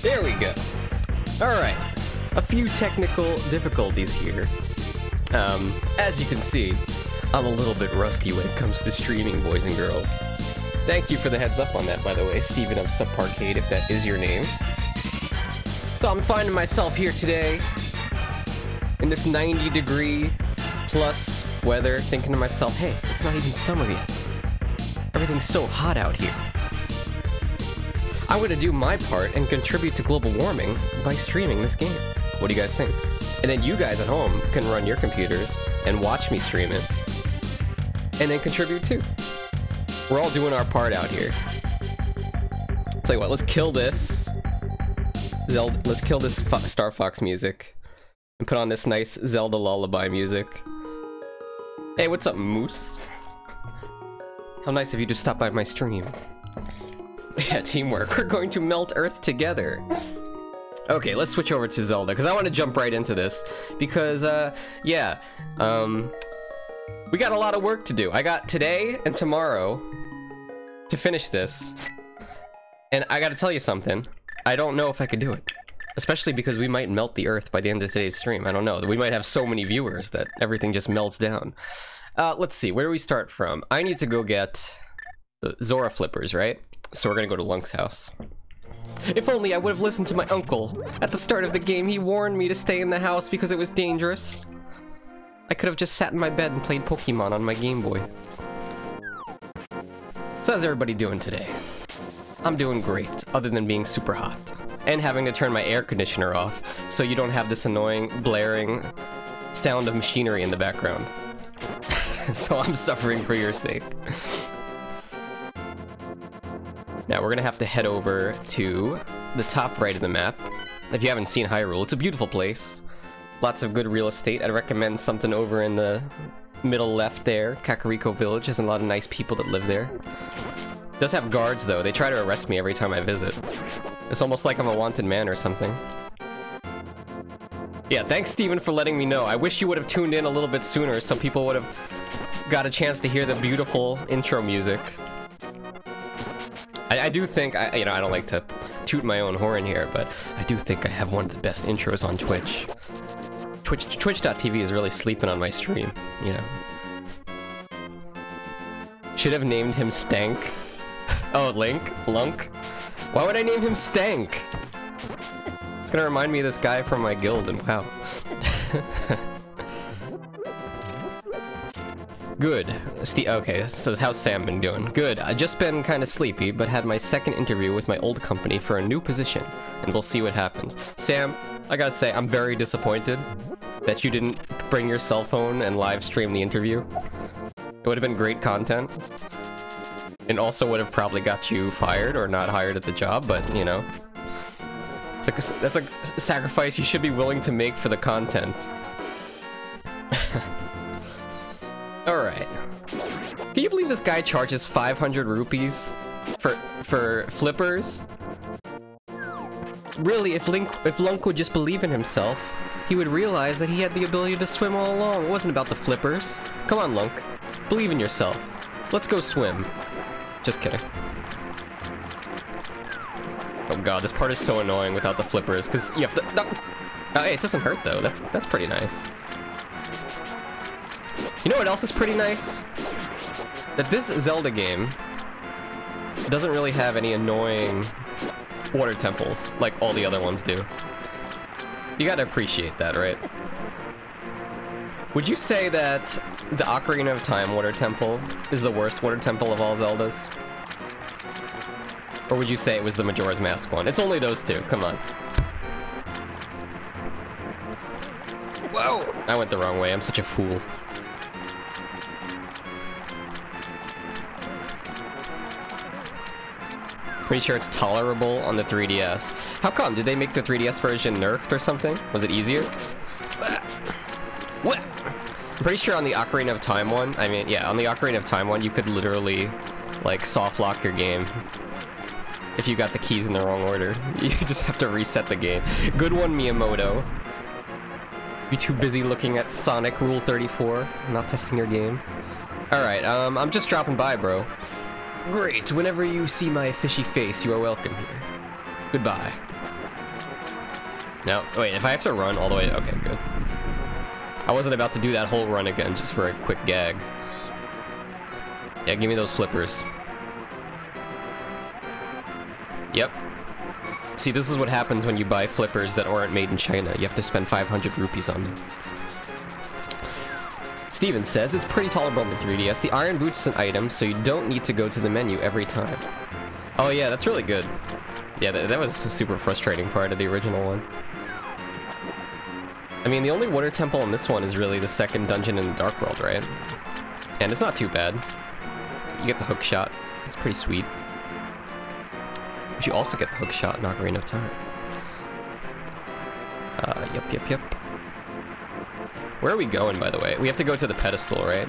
There we go. Alright, a few technical difficulties here. As you can see, I'm a little bit rusty when it comes to streaming, boys and girls. Thank you for the heads up on that, by the way, Steven of Subparcade, if that is your name. So I'm finding myself here today, in this 90-degree plus weather, thinking to myself, hey, it's not even summer yet. Everything's so hot out here. I'm gonna do my part and contribute to global warming by streaming this game. What do you guys think? And then you guys at home can run your computers and watch me stream it, and then contribute too. We're all doing our part out here. Tell you what, let's kill this Zelda. Let's kill this Star Fox music and put on this nice Zelda lullaby music. Hey, what's up, Moose? How nice of you to stop by my stream. Yeah, teamwork. We're going to melt Earth together. Okay, let's switch over to Zelda, because I want to jump right into this. Because, yeah, we got a lot of work to do. I got today and tomorrow to finish this. And I gotta tell you something. I don't know if I could do it. Especially because we might melt the Earth by the end of today's stream. I don't know. We might have so many viewers that everything just melts down. Let's see. Where do we start from? I need to go get the Zora flippers, right? So we're gonna go to Lunk's house. If only I would have listened to my uncle. At the start of the game, he warned me to stay in the house because it was dangerous. I could have just sat in my bed and played Pokemon on my Game Boy. So how's everybody doing today? I'm doing great, other than being super hot. And having to turn my air conditioner off, so you don't have this annoying, blaring sound of machinery in the background. So I'm suffering for your sake. Now we're gonna have to head over to the top right of the map. If you haven't seen Hyrule, it's a beautiful place. Lots of good real estate. I'd recommend something over in the middle left there. Kakariko Village has a lot of nice people that live there. It does have guards though. They try to arrest me every time I visit. It's almost like I'm a wanted man or something. Yeah, thanks Steven for letting me know. I wish you would have tuned in a little bit sooner so people would have got a chance to hear the beautiful intro music. I do think, you know, I don't like to toot my own horn here, but I do think I have one of the best intros on Twitch. Twitch.tv is really sleeping on my stream, you know. Should have named him Stank. Oh, Lunk? Why would I name him Stank? It's gonna remind me of this guy from my guild, and wow. Good. Okay, so how's Sam been doing? Good. I just been kind of sleepy, but had my second interview with my old company for a new position, and we'll see what happens. Sam, I gotta say, I'm very disappointed that you didn't bring your cell phone and live stream the interview. It would have been great content. And also would have probably got you fired or not hired at the job, but, you know. That's a sacrifice you should be willing to make for the content. Alright. Can you believe this guy charges 500 rupees for flippers? Really, if Lunk would just believe in himself, he would realize that he had the ability to swim all along. It wasn't about the flippers. Come on, Lunk. Believe in yourself. Let's go swim. Just kidding. Oh god, this part is so annoying without the flippers, because you have to... Oh, hey, it doesn't hurt, though. That's pretty nice. You know what else is pretty nice? That this Zelda game doesn't really have any annoying water temples like all the other ones do. You gotta appreciate that, right? Would you say that the Ocarina of Time water temple is the worst water temple of all Zeldas? Or would you say it was the Majora's Mask one? It's only those two, come on. Whoa! I went the wrong way, I'm such a fool. Pretty sure it's tolerable on the 3DS. How come? Did they make the 3DS version nerfed or something? Was it easier? What? I'm pretty sure on the Ocarina of Time one, I mean, yeah, on the Ocarina of Time one, you could literally, like, soft lock your game. If you got the keys in the wrong order. You just have to reset the game. Good one, Miyamoto. You're too busy looking at Sonic Rule 34, not testing your game. Alright, I'm just dropping by, bro. Great, whenever you see my fishy face, you are welcome here. Goodbye. No, wait, if I have to run all the way, okay, good. I wasn't about to do that whole run again just for a quick gag. Yeah, give me those flippers. Yep. See, this is what happens when you buy flippers that aren't made in China. You have to spend 500 rupees on them. Steven says, it's pretty tolerable on the 3DS. The iron boots is an item, so you don't need to go to the menu every time. Oh yeah, that's really good. Yeah, that was a super frustrating part of the original one. I mean, the only water temple in this one is really the second dungeon in the Dark World, right? And it's not too bad. You get the hook shot. It's pretty sweet. But you also get the hook shot in Ocarina of Time. Yep. Where are we going, by the way? We have to go to the pedestal, right?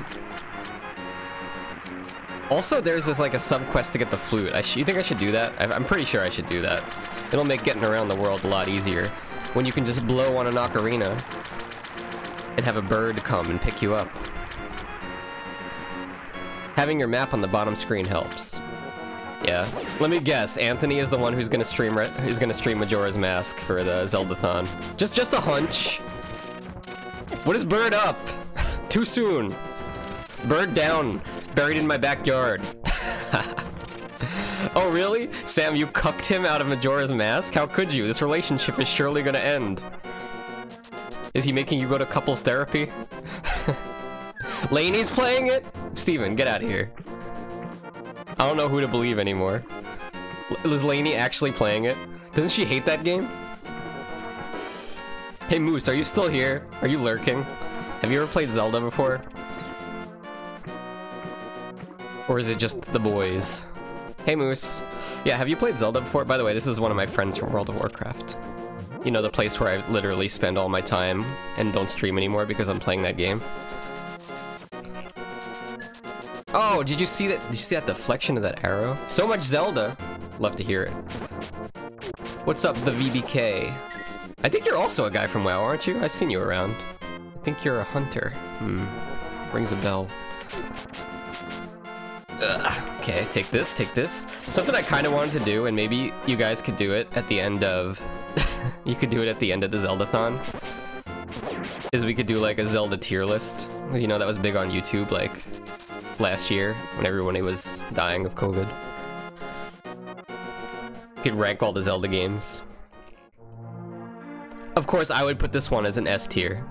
Also, there's this, like, a sub-quest to get the flute. You think I should do that? I'm pretty sure I should do that. It'll make getting around the world a lot easier. When you can just blow on an ocarina and have a bird come and pick you up. Having your map on the bottom screen helps. Yeah. Let me guess. Anthony is the one who's gonna stream Majora's Mask for the Zeldathon. Just a hunch. What is bird up? Too soon. Bird down. Buried in my backyard. Oh, really? Sam, you cucked him out of Majora's Mask? How could you? This relationship is surely gonna end. Is he making you go to couples therapy? Lainey's playing it? Steven, get out of here. I don't know who to believe anymore. Is Lainey actually playing it? Doesn't she hate that game? Hey Moose, are you still here? Are you lurking? Have you ever played Zelda before? Or is it just the boys? Hey Moose. Yeah, have you played Zelda before? By the way, this is one of my friends from World of Warcraft. You know, the place where I literally spend all my time and don't stream anymore because I'm playing that game. Oh, did you see that? Did you see that deflection of that arrow? So much Zelda. Love to hear it. What's up, the VBK? I think you're also a guy from WoW, aren't you? I've seen you around. I think you're a hunter. Rings a bell. Okay, take this, take this. Something I kind of wanted to do, and maybe you guys could do it at the end of... you could do it at the end of the Zeldathon. Is we could do like a Zelda tier list. You know, that was big on YouTube, like, last year, when everybody was dying of COVID. You could rank all the Zelda games. Of course, I would put this one as an S tier.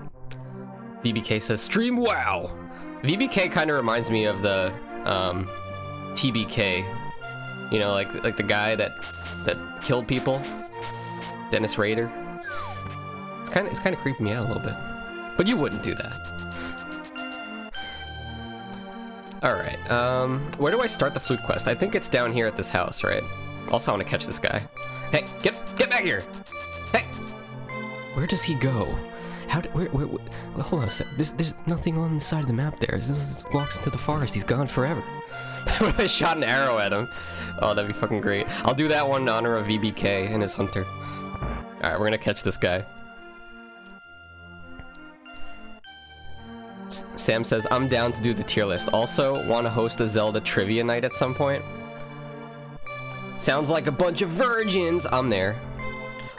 VBK says, stream WoW! VBK kind of reminds me of the, TBK. You know, like the guy that killed people. Dennis Rader. It's kind of creeping me out a little bit. But you wouldn't do that. Alright, where do I start the flute quest? I think it's down here at this house, right? Also, I want to catch this guy. Hey, get back here! Hey! Where does he go? Where, well, hold on a sec. There's nothing on the side of the map there. This walks into the forest. He's gone forever. I shot an arrow at him. Oh, that'd be fucking great. I'll do that one in honor of VBK and his hunter. Alright, we're gonna catch this guy. Sam says, I'm down to do the tier list. Also, want to host a Zelda trivia night at some point? Sounds like a bunch of virgins! I'm there.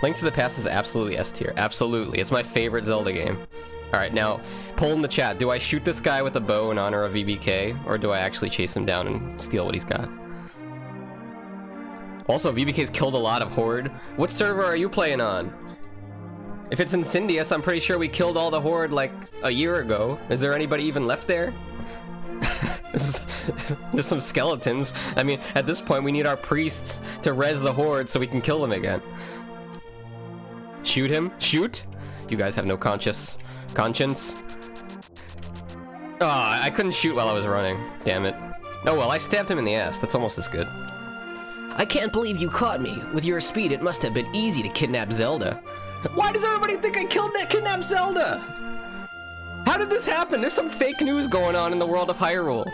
Link to the Past is absolutely S tier. Absolutely. It's my favorite Zelda game. Alright, now, poll in the chat. Do I shoot this guy with a bow in honor of VBK, or do I actually chase him down and steal what he's got? Also, VBK's killed a lot of Horde. What server are you playing on? If it's Incendious, I'm pretty sure we killed all the Horde like a year ago. Is there anybody even left there? There's some skeletons. I mean, at this point, we need our priests to res the Horde so we can kill them again. Shoot him. Shoot! You guys have no conscience. Oh, I couldn't shoot while I was running. Damn it. Oh well, I stabbed him in the ass. That's almost as good. I can't believe you caught me. With your speed, it must have been easy to kidnap Zelda. Why does everybody think I kidnapped Zelda? How did this happen? There's some fake news going on in the world of Hyrule.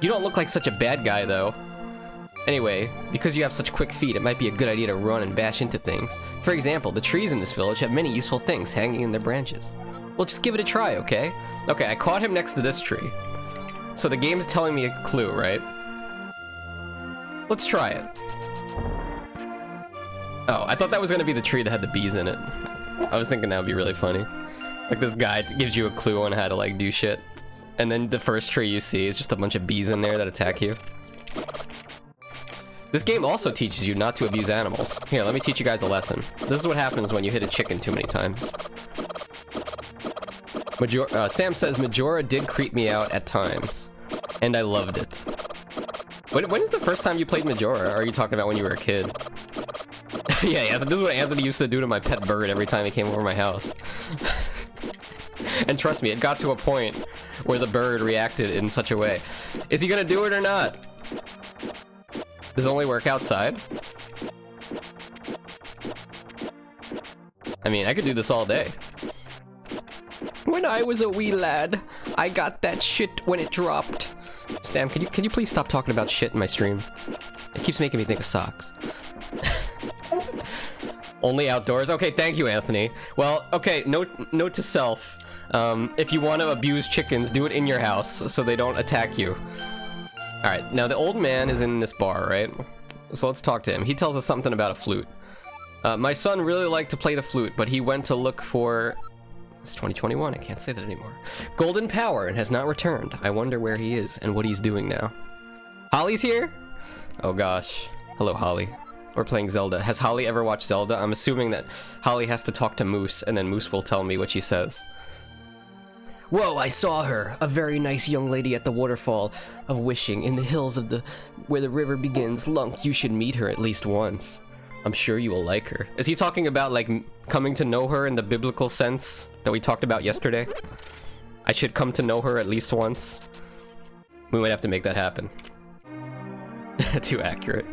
You don't look like such a bad guy, though. Anyway, because you have such quick feet, it might be a good idea to run and bash into things. For example, the trees in this village have many useful things hanging in their branches. Well, just give it a try, okay? Okay, I caught him next to this tree. So the game's telling me a clue, right? Let's try it. Oh, I thought that was gonna be the tree that had the bees in it. I was thinking that would be really funny. Like, this guy gives you a clue on how to, like, do shit. And then the first tree you see is just a bunch of bees in there that attack you. This game also teaches you not to abuse animals. Here, let me teach you guys a lesson. This is what happens when you hit a chicken too many times. Sam says, Majora did creep me out at times. And I loved it. When is the first time you played Majora? Or are you talking about when you were a kid? Yeah, this is what Anthony used to do to my pet bird every time he came over my house. And trust me, it got to a point where the bird reacted in such a way. Is he gonna do it or not? Does it only work outside? I mean, I could do this all day. When I was a wee lad, I got that shit when it dropped. Stam, can you please stop talking about shit in my stream? It keeps making me think of socks. Only outdoors? Okay, thank you, Anthony. Well, okay, note to self. If you want to abuse chickens, do it in your house so they don't attack you. Alright, now the old man is in this bar, right? So let's talk to him. He tells us something about a flute. My son really liked to play the flute, but he went to look for... It's 2021, I can't say that anymore. Golden Power and has not returned. I wonder where he is and what he's doing now. Holly's here? Oh gosh. Hello, Holly. We're playing Zelda. Has Holly ever watched Zelda? I'm assuming that Holly has to talk to Moose, and then Moose will tell me what she says. Whoa, I saw her! A very nice young lady at the waterfall of Wishing in the hills of where the river begins. Lunk, you should meet her at least once. I'm sure you will like her. Is he talking about, like, coming to know her in the biblical sense that we talked about yesterday? I should come to know her at least once? We might have to make that happen. Too accurate.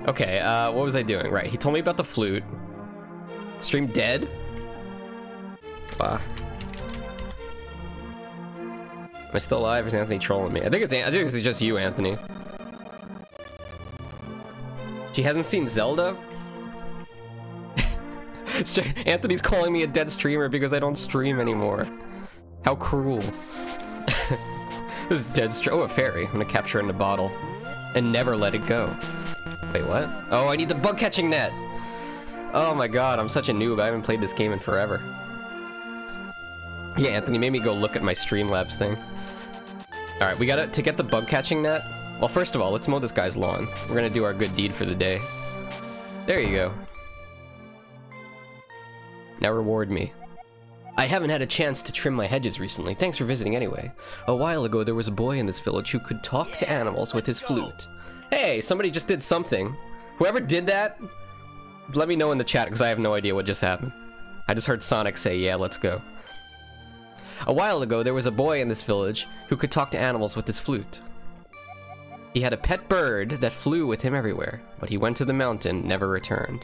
Okay, what was I doing? Right, he told me about the flute. Stream dead? Wow. Am I still alive or is Anthony trolling me? I think it's just you, Anthony. She hasn't seen Zelda? Anthony's calling me a dead streamer because I don't stream anymore. How cruel. This dead stream. Oh, a fairy. I'm gonna capture it in a bottle. And never let it go. Wait, what? Oh, I need the bug catching net! Oh my god, I'm such a noob. I haven't played this game in forever. Yeah, Anthony made me go look at my Streamlabs thing. Alright, we gotta... To get the bug catching net... Well, first of all, let's mow this guy's lawn. We're gonna do our good deed for the day. There you go. Now reward me. I haven't had a chance to trim my hedges recently. Thanks for visiting anyway. A while ago, there was a boy in this village who could talk to animals with his flute. Hey, somebody just did something. Whoever did that, let me know in the chat, because I have no idea what just happened. I just heard Sonic say, yeah, let's go. A while ago, there was a boy in this village who could talk to animals with his flute. He had a pet bird that flew with him everywhere, but he went to the mountain, never returned.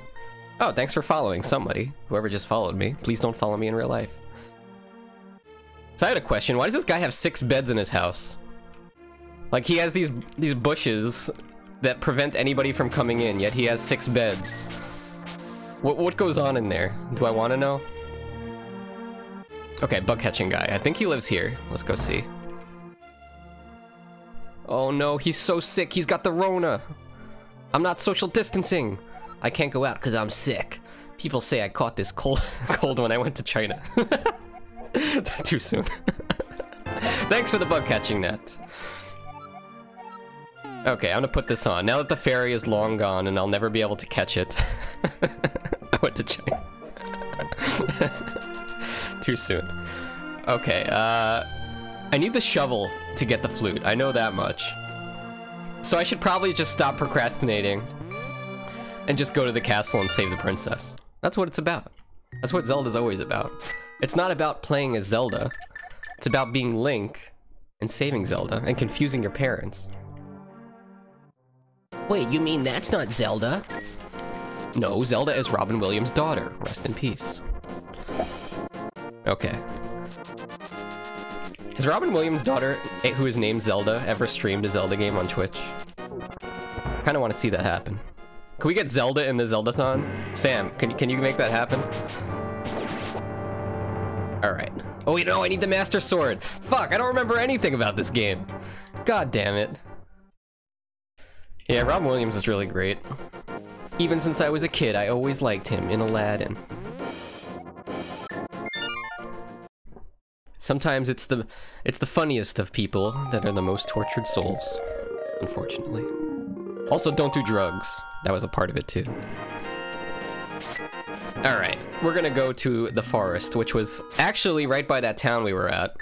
Oh, thanks for following somebody. Whoever just followed me. Please don't follow me in real life. So I had a question. Why does this guy have 6 beds in his house? Like, he has these bushes that prevent anybody from coming in, yet he has 6 beds. What goes on in there? Do I want to know? Okay, bug catching guy. I think he lives here. Let's go see. Oh no, he's so sick. He's got the Rona. I'm not social distancing. I can't go out because I'm sick. People say I caught this cold when I went to China. Too soon. Thanks for the bug catching net. Okay, I'm gonna put this on. Now that the fairy is long gone and I'll never be able to catch it. I went to China. Too soon. Okay, I need the shovel to get the flute. I know that much. So I should probably just stop procrastinating and just go to the castle and save the princess. That's what it's about. That's what Zelda's always about. It's not about playing as Zelda. It's about being Link and saving Zelda and confusing your parents. Wait, you mean that's not Zelda? No, Zelda is Robin Williams' daughter. Rest in peace. Okay. Has Robin Williams' daughter, who is named Zelda, ever streamed a Zelda game on Twitch? kind of want to see that happen. Can we get Zelda in the Zeldathon? Sam, can you make that happen? Alright. Oh, wait, no, I need the Master Sword. Fuck, I don't remember anything about this game. God damn it. Yeah, Robin Williams is really great. Even since I was a kid, I always liked him in Aladdin. Sometimes it's the funniest of people that are the most tortured souls, unfortunately. Also, don't do drugs. That was a part of it too. Alright, we're gonna go to the forest, which was actually right by that town we were at.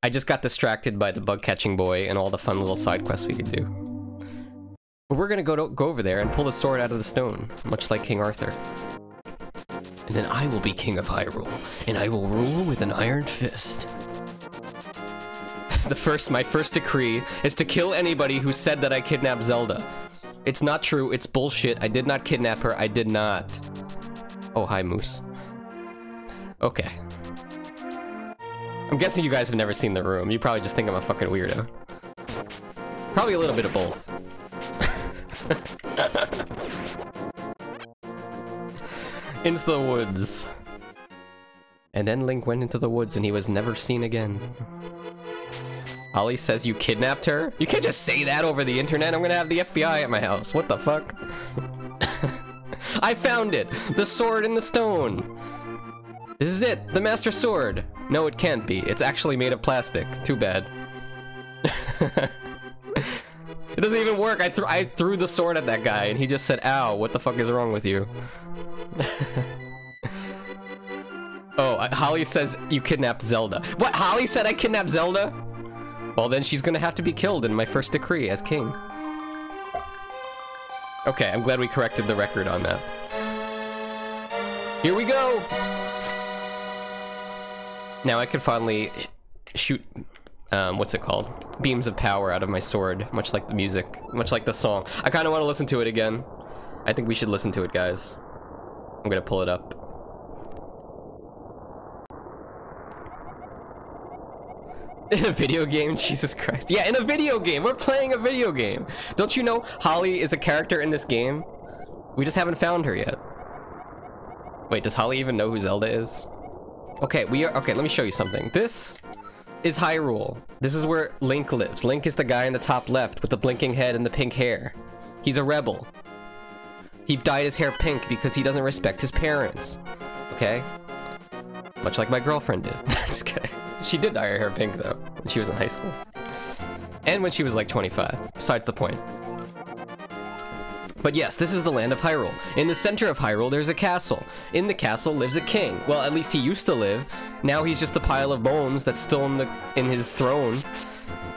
I just got distracted by the bug-catching boy and all the fun little side quests we could do. But we're gonna go over there and pull the sword out of the stone, much like King Arthur. And then I will be King of Hyrule, and I will rule with an iron fist. My first decree is to kill anybody who said that I kidnapped Zelda. It's not true, it's bullshit. I did not kidnap her, I did not. Oh, hi, Moose. Okay. I'm guessing you guys have never seen The Room. You probably just think I'm a fucking weirdo. Probably a little bit of both. Into the woods. And then Link went into the woods and he was never seen again. Ollie says you kidnapped her? You can't just say that over the internet. I'm gonna have the FBI at my house. What the fuck? I found it! The sword in the stone! This is it! The Master Sword! No, it can't be. It's actually made of plastic. Too bad. It doesn't even work. I threw the sword at that guy and he just said, ow, what the fuck is wrong with you? Oh, Holly says you kidnapped Zelda. What? Holly said I kidnapped Zelda? Well, then she's gonna have to be killed in my first decree as king. Okay, I'm glad we corrected the record on that. Here we go! Now I can finally shoot, what's it called? Beams of power out of my sword, much like the music, much like the song. I kind of want to listen to it again. I think we should listen to it, guys. I'm gonna pull it up. In a video game? Jesus Christ. Yeah, in a video game! We're playing a video game! Don't you know Holly is a character in this game? We just haven't found her yet. Wait, does Holly even know who Zelda is? Okay, okay, let me show you something. This is Hyrule. This is where Link lives. Link is the guy in the top left with the blinking head and the pink hair. He's a rebel. He dyed his hair pink because he doesn't respect his parents. Okay? Much like my girlfriend did. Just kidding. She did dye her hair pink, though, when she was in high school. And when she was like 25. Besides the point. But yes, this is the land of Hyrule. In the center of Hyrule, there's a castle. In the castle lives a king. Well, at least he used to live. Now he's just a pile of bones that's still in his throne.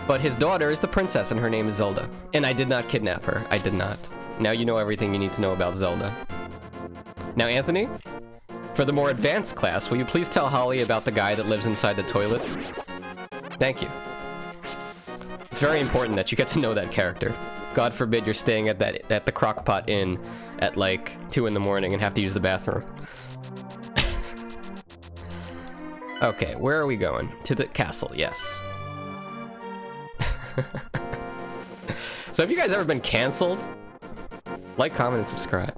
But his daughter is the princess, and her name is Zelda. And I did not kidnap her. I did not. Now you know everything you need to know about Zelda. Now, Anthony? For the more advanced class, will you please tell Holly about the guy that lives inside the toilet? Thank you. It's very important that you get to know that character. God forbid you're staying at the Crockpot Inn at like 2 in the morning and have to use the bathroom. Okay, where are we going? To the castle, yes. So have you guys ever been canceled? Like, comment, and subscribe.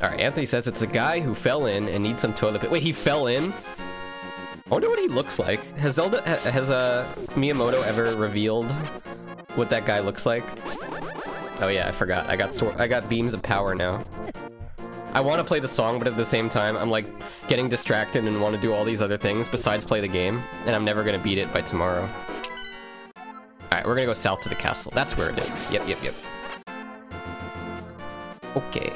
Alright, Anthony says it's a guy who fell in and needs some toilet paper. Wait, he fell in? I wonder what he looks like. Has Miyamoto ever revealed what that guy looks like? Oh yeah, I forgot. I got beams of power now. I want to play the song, but at the same time, I'm like getting distracted and want to do all these other things besides play the game, and I'm never gonna beat it by tomorrow. Alright, we're gonna go south to the castle. That's where it is. Yep. Okay.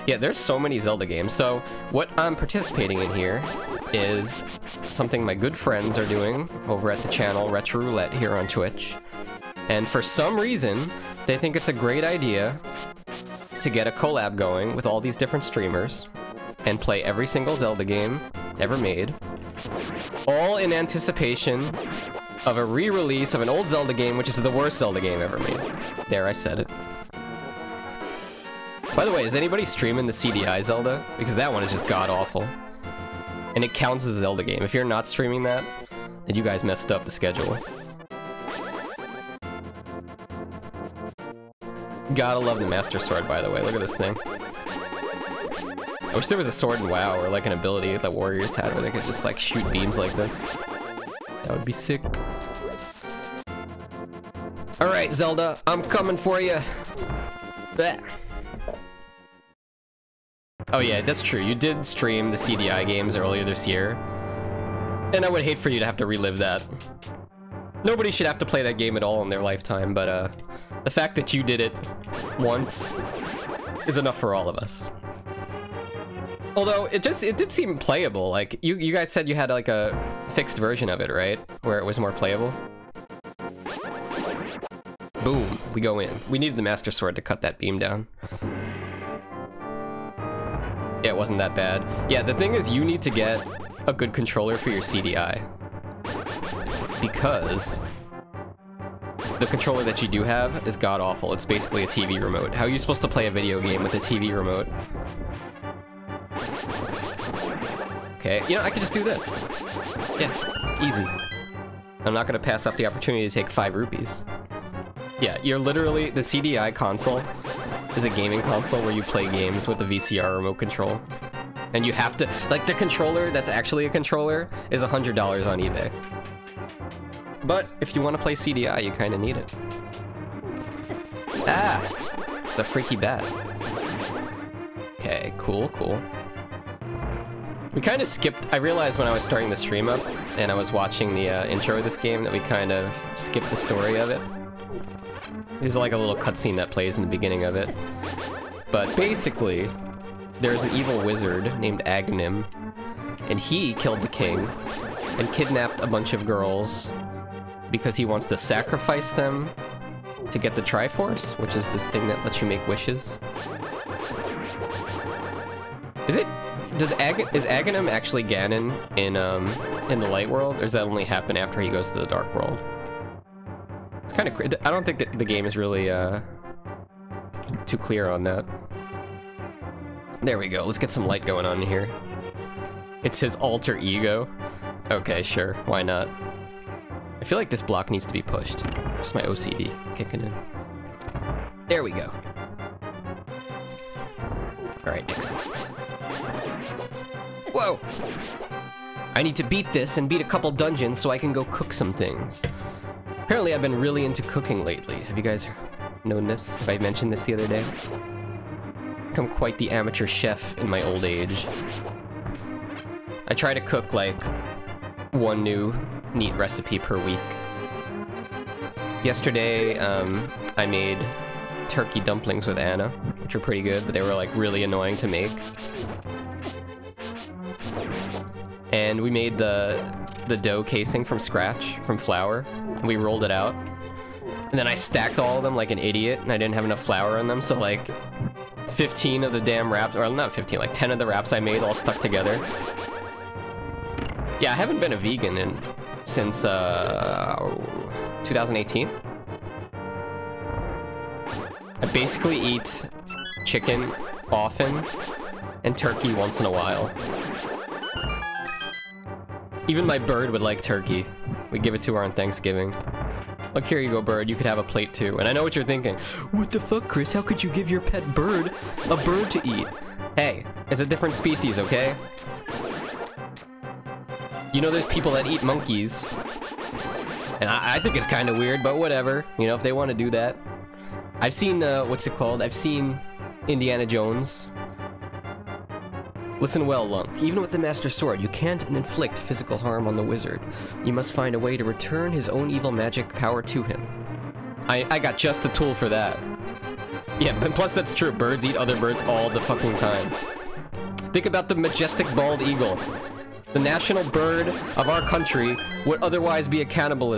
Yeah, there's so many Zelda games. So what I'm participating in here is something my good friends are doing over at the channel Retro Roulette here on Twitch. And for some reason, they think it's a great idea to get a collab going with all these different streamers and play every single Zelda game ever made, all in anticipation of a re-release of an old Zelda game, which is the worst Zelda game ever made. There, I said it. By the way, is anybody streaming the CDI Zelda? Because that one is just god-awful. And it counts as a Zelda game. If you're not streaming that, then you guys messed up the schedule. Gotta love the Master Sword, by the way. Look at this thing. I wish there was a sword in WoW or like an ability that warriors had where they could just like shoot beams like this. That would be sick. Alright, Zelda, I'm coming for you. Blech. Oh yeah, that's true. You did stream the CDI games earlier this year. And I would hate for you to have to relive that. Nobody should have to play that game at all in their lifetime, but the fact that you did it once is enough for all of us. Although it did seem playable. Like you guys said you had like a fixed version of it, right? Where it was more playable. Boom, we go in. We needed the Master Sword to cut that beam down. Yeah, it wasn't that bad. Yeah, the thing is you need to get a good controller for your CDI. Because the controller that you do have is god-awful. It's basically a TV remote. How are you supposed to play a video game with a TV remote? Okay, you know, I could just do this. Yeah, easy. I'm not gonna pass up the opportunity to take 5 rupees. Yeah, you're literally, the CDI console is a gaming console where you play games with the VCR remote control. And you have to, like, the controller that's actually a controller is $100 on eBay. But if you want to play CDI, you kind of need it. Ah! It's a freaky bat. Okay, cool, cool. We kind of skipped, I realized when I was starting the stream up and I was watching the intro of this game that we kind of skipped the story of it. There's like a little cutscene that plays in the beginning of it. But basically, there's an evil wizard named Aghanim, and he killed the king and kidnapped a bunch of girls because he wants to sacrifice them to get the Triforce, which is this thing that lets you make wishes. Is Aghanim actually Ganon in the Light World, or does that only happen after he goes to the Dark World? It's kind of, I don't think that the game is really too clear on that. There we go. Let's get some light going on here. It's his alter ego. Okay, sure. Why not? I feel like this block needs to be pushed. Just my OCD kicking in. There we go. Alright, excellent. Whoa! I need to beat this and beat a couple dungeons so I can go cook some things. Apparently I've been really into cooking lately. Have you guys known this? Have I mentioned this the other day? Become quite the amateur chef in my old age. I try to cook like one new neat recipe per week. Yesterday, I made turkey dumplings with Anna, which were pretty good, but they were like really annoying to make. And we made the dough casing from scratch, from flour, and we rolled it out. And then I stacked all of them like an idiot, and I didn't have enough flour in them, so like 15 of the damn wraps, or not 15, like 10 of the wraps I made all stuck together. Yeah, I haven't been a vegan since 2018. I basically eat chicken often and turkey once in a while. Even my bird would like turkey. We give it to her on Thanksgiving. Look, here you go, bird. You could have a plate too. And I know what you're thinking. What the fuck, Chris? How could you give your pet bird a bird to eat? Hey, it's a different species, okay? You know there's people that eat monkeys. And I think it's kind of weird, but whatever. You know, if they want to do that. I've seen, what's it called? I've seen Indiana Jones. Listen well, Lunk. Even with the Master Sword, you can't inflict physical harm on the wizard. You must find a way to return his own evil magic power to him. I got just the tool for that. Yeah, but plus that's true. Birds eat other birds all the fucking time. Think about the majestic bald eagle. The national bird of our country would otherwise be a cannibal.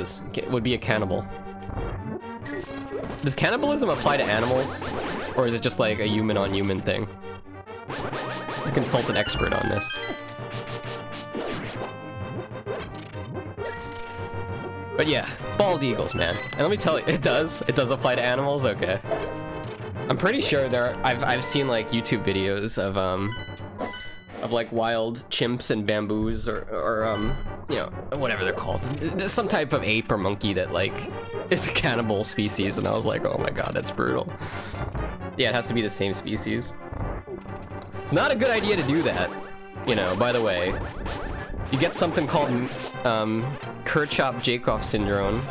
Does cannibalism apply to animals? Or is it just like a human-on-human thing? Consult an expert on this. But yeah, bald eagles, man. And let me tell you, it does apply to animals. Okay, I'm pretty sure I've seen like YouTube videos of like wild chimps and bamboos or you know, whatever they're called. There's some type of ape or monkey that like is a cannibal species, and I was like, oh my god, that's brutal. Yeah, it has to be the same species. It's not a good idea to do that, you know, by the way. You get something called Kirchhoff-Jakob syndrome.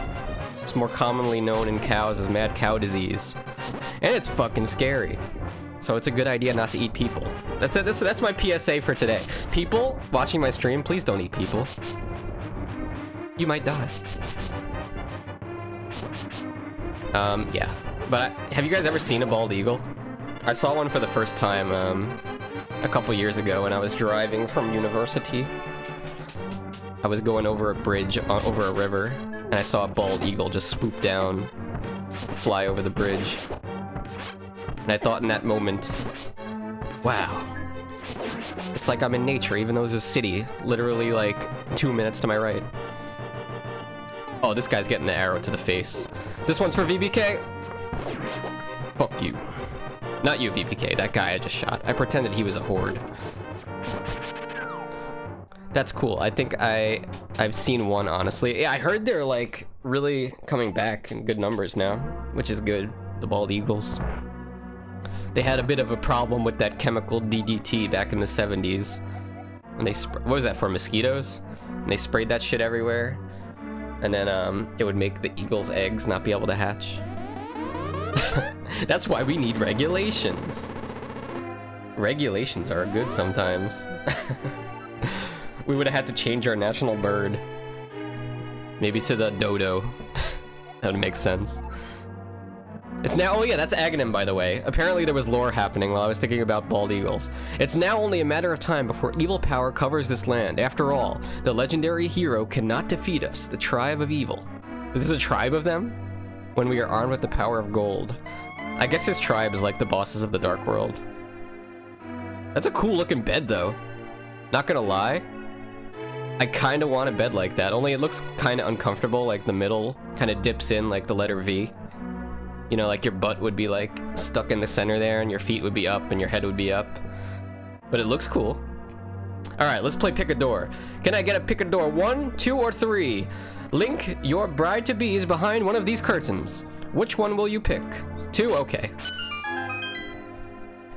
It's more commonly known in cows as mad cow disease. And it's fucking scary. So it's a good idea not to eat people. That's it. That's my PSA for today. People watching my stream, please don't eat people. You might die. Yeah. But have you guys ever seen a bald eagle? I saw one for the first time a couple years ago when I was driving from university. I was going over a bridge, over a river, and I saw a bald eagle just swoop down, fly over the bridge. And I thought in that moment, wow. It's like I'm in nature, even though there's a city literally like 2 minutes to my right. Oh, this guy's getting the arrow to the face. This one's for VBK. Fuck you. Not you, VBK, that guy I just shot. I pretended he was a horde. That's cool. I think I've seen one, honestly. Yeah, I heard they're like really coming back in good numbers now, which is good. The bald eagles. They had a bit of a problem with that chemical DDT back in the 70s. And they what was that for, mosquitoes? And they sprayed that shit everywhere. And then it would make the eagle's eggs not be able to hatch. That's why we need regulations. Regulations are good sometimes. We would have had to change our national bird. Maybe to the dodo. That would make sense. It's now, oh yeah, that's Aghanim, by the way. Apparently there was lore happening while I was thinking about bald eagles. It's now only a matter of time before evil power covers this land. After all, the legendary hero cannot defeat us, the tribe of evil. Is this a tribe of them? When we are armed with the power of gold. I guess his tribe is like the bosses of the Dark World. That's a cool looking bed though. Not gonna lie. I kind of want a bed like that, only it looks kind of uncomfortable, like the middle kind of dips in like the letter V. You know, like your butt would be like stuck in the center there and your feet would be up and your head would be up. But it looks cool. Alright, let's play pick a door. Can I get a pick a door? 1, 2, or 3? Link, your bride-to-be is behind one of these curtains. Which one will you pick? 2? Okay.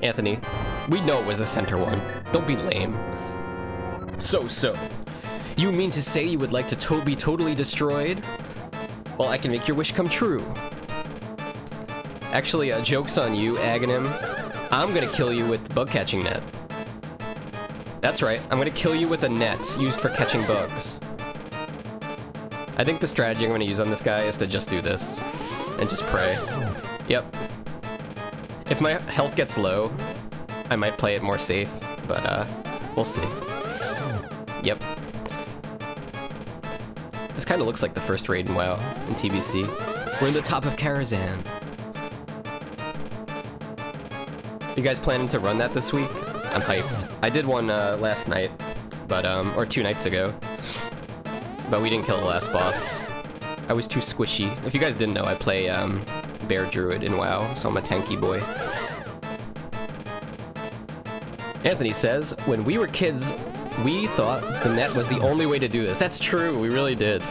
Anthony, we know it was the center one. Don't be lame. So. You mean to say you would like to be totally destroyed? Well, I can make your wish come true. Actually, joke's on you, Aghanim. I'm gonna kill you with the bug catching net. That's right, I'm gonna kill you with a net used for catching bugs. I think the strategy I'm gonna use on this guy is to just do this. And just pray. Yep. If my health gets low, I might play it more safe, but we'll see. Yep. This kind of looks like the first raid in WoW in TBC. We're in the top of Karazhan. You guys planning to run that this week? I'm hyped. I did one last night, but or 2 nights ago. But we didn't kill the last boss. I was too squishy. If you guys didn't know, I play Bear Druid in WoW, so I'm a tanky boy. Anthony says, when we were kids, we thought the net was the only way to do this. That's true, we really did.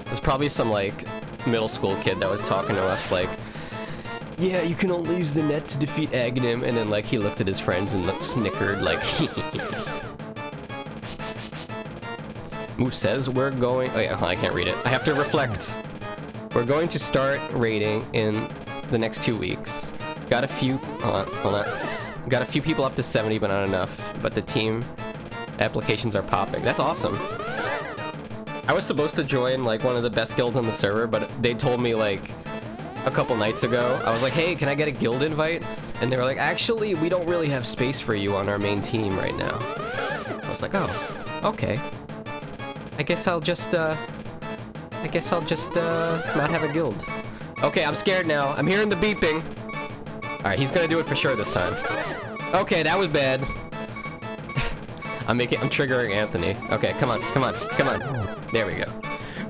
There's probably some like middle school kid that was talking to us like, yeah, you can only use the net to defeat Aghanim, and then like he looked at his friends and snickered like Moose says we're going, oh yeah, I can't read it. I have to reflect. We're going to start raiding in the next 2 weeks. Got a few, hold on. Got a few people up to 70, but not enough. But the team applications are popping. That's awesome. I was supposed to join like one of the best guilds on the server, but they told me like a couple nights ago. I was like, hey, can I get a guild invite? And they were like, actually, we don't really have space for you on our main team right now. I was like, oh, okay. I guess I'll just not have a guild. Okay, I'm scared now. I'm hearing the beeping. Alright, he's gonna do it for sure this time. Okay, that was bad. I'm triggering Anthony. Okay, come on. There we go.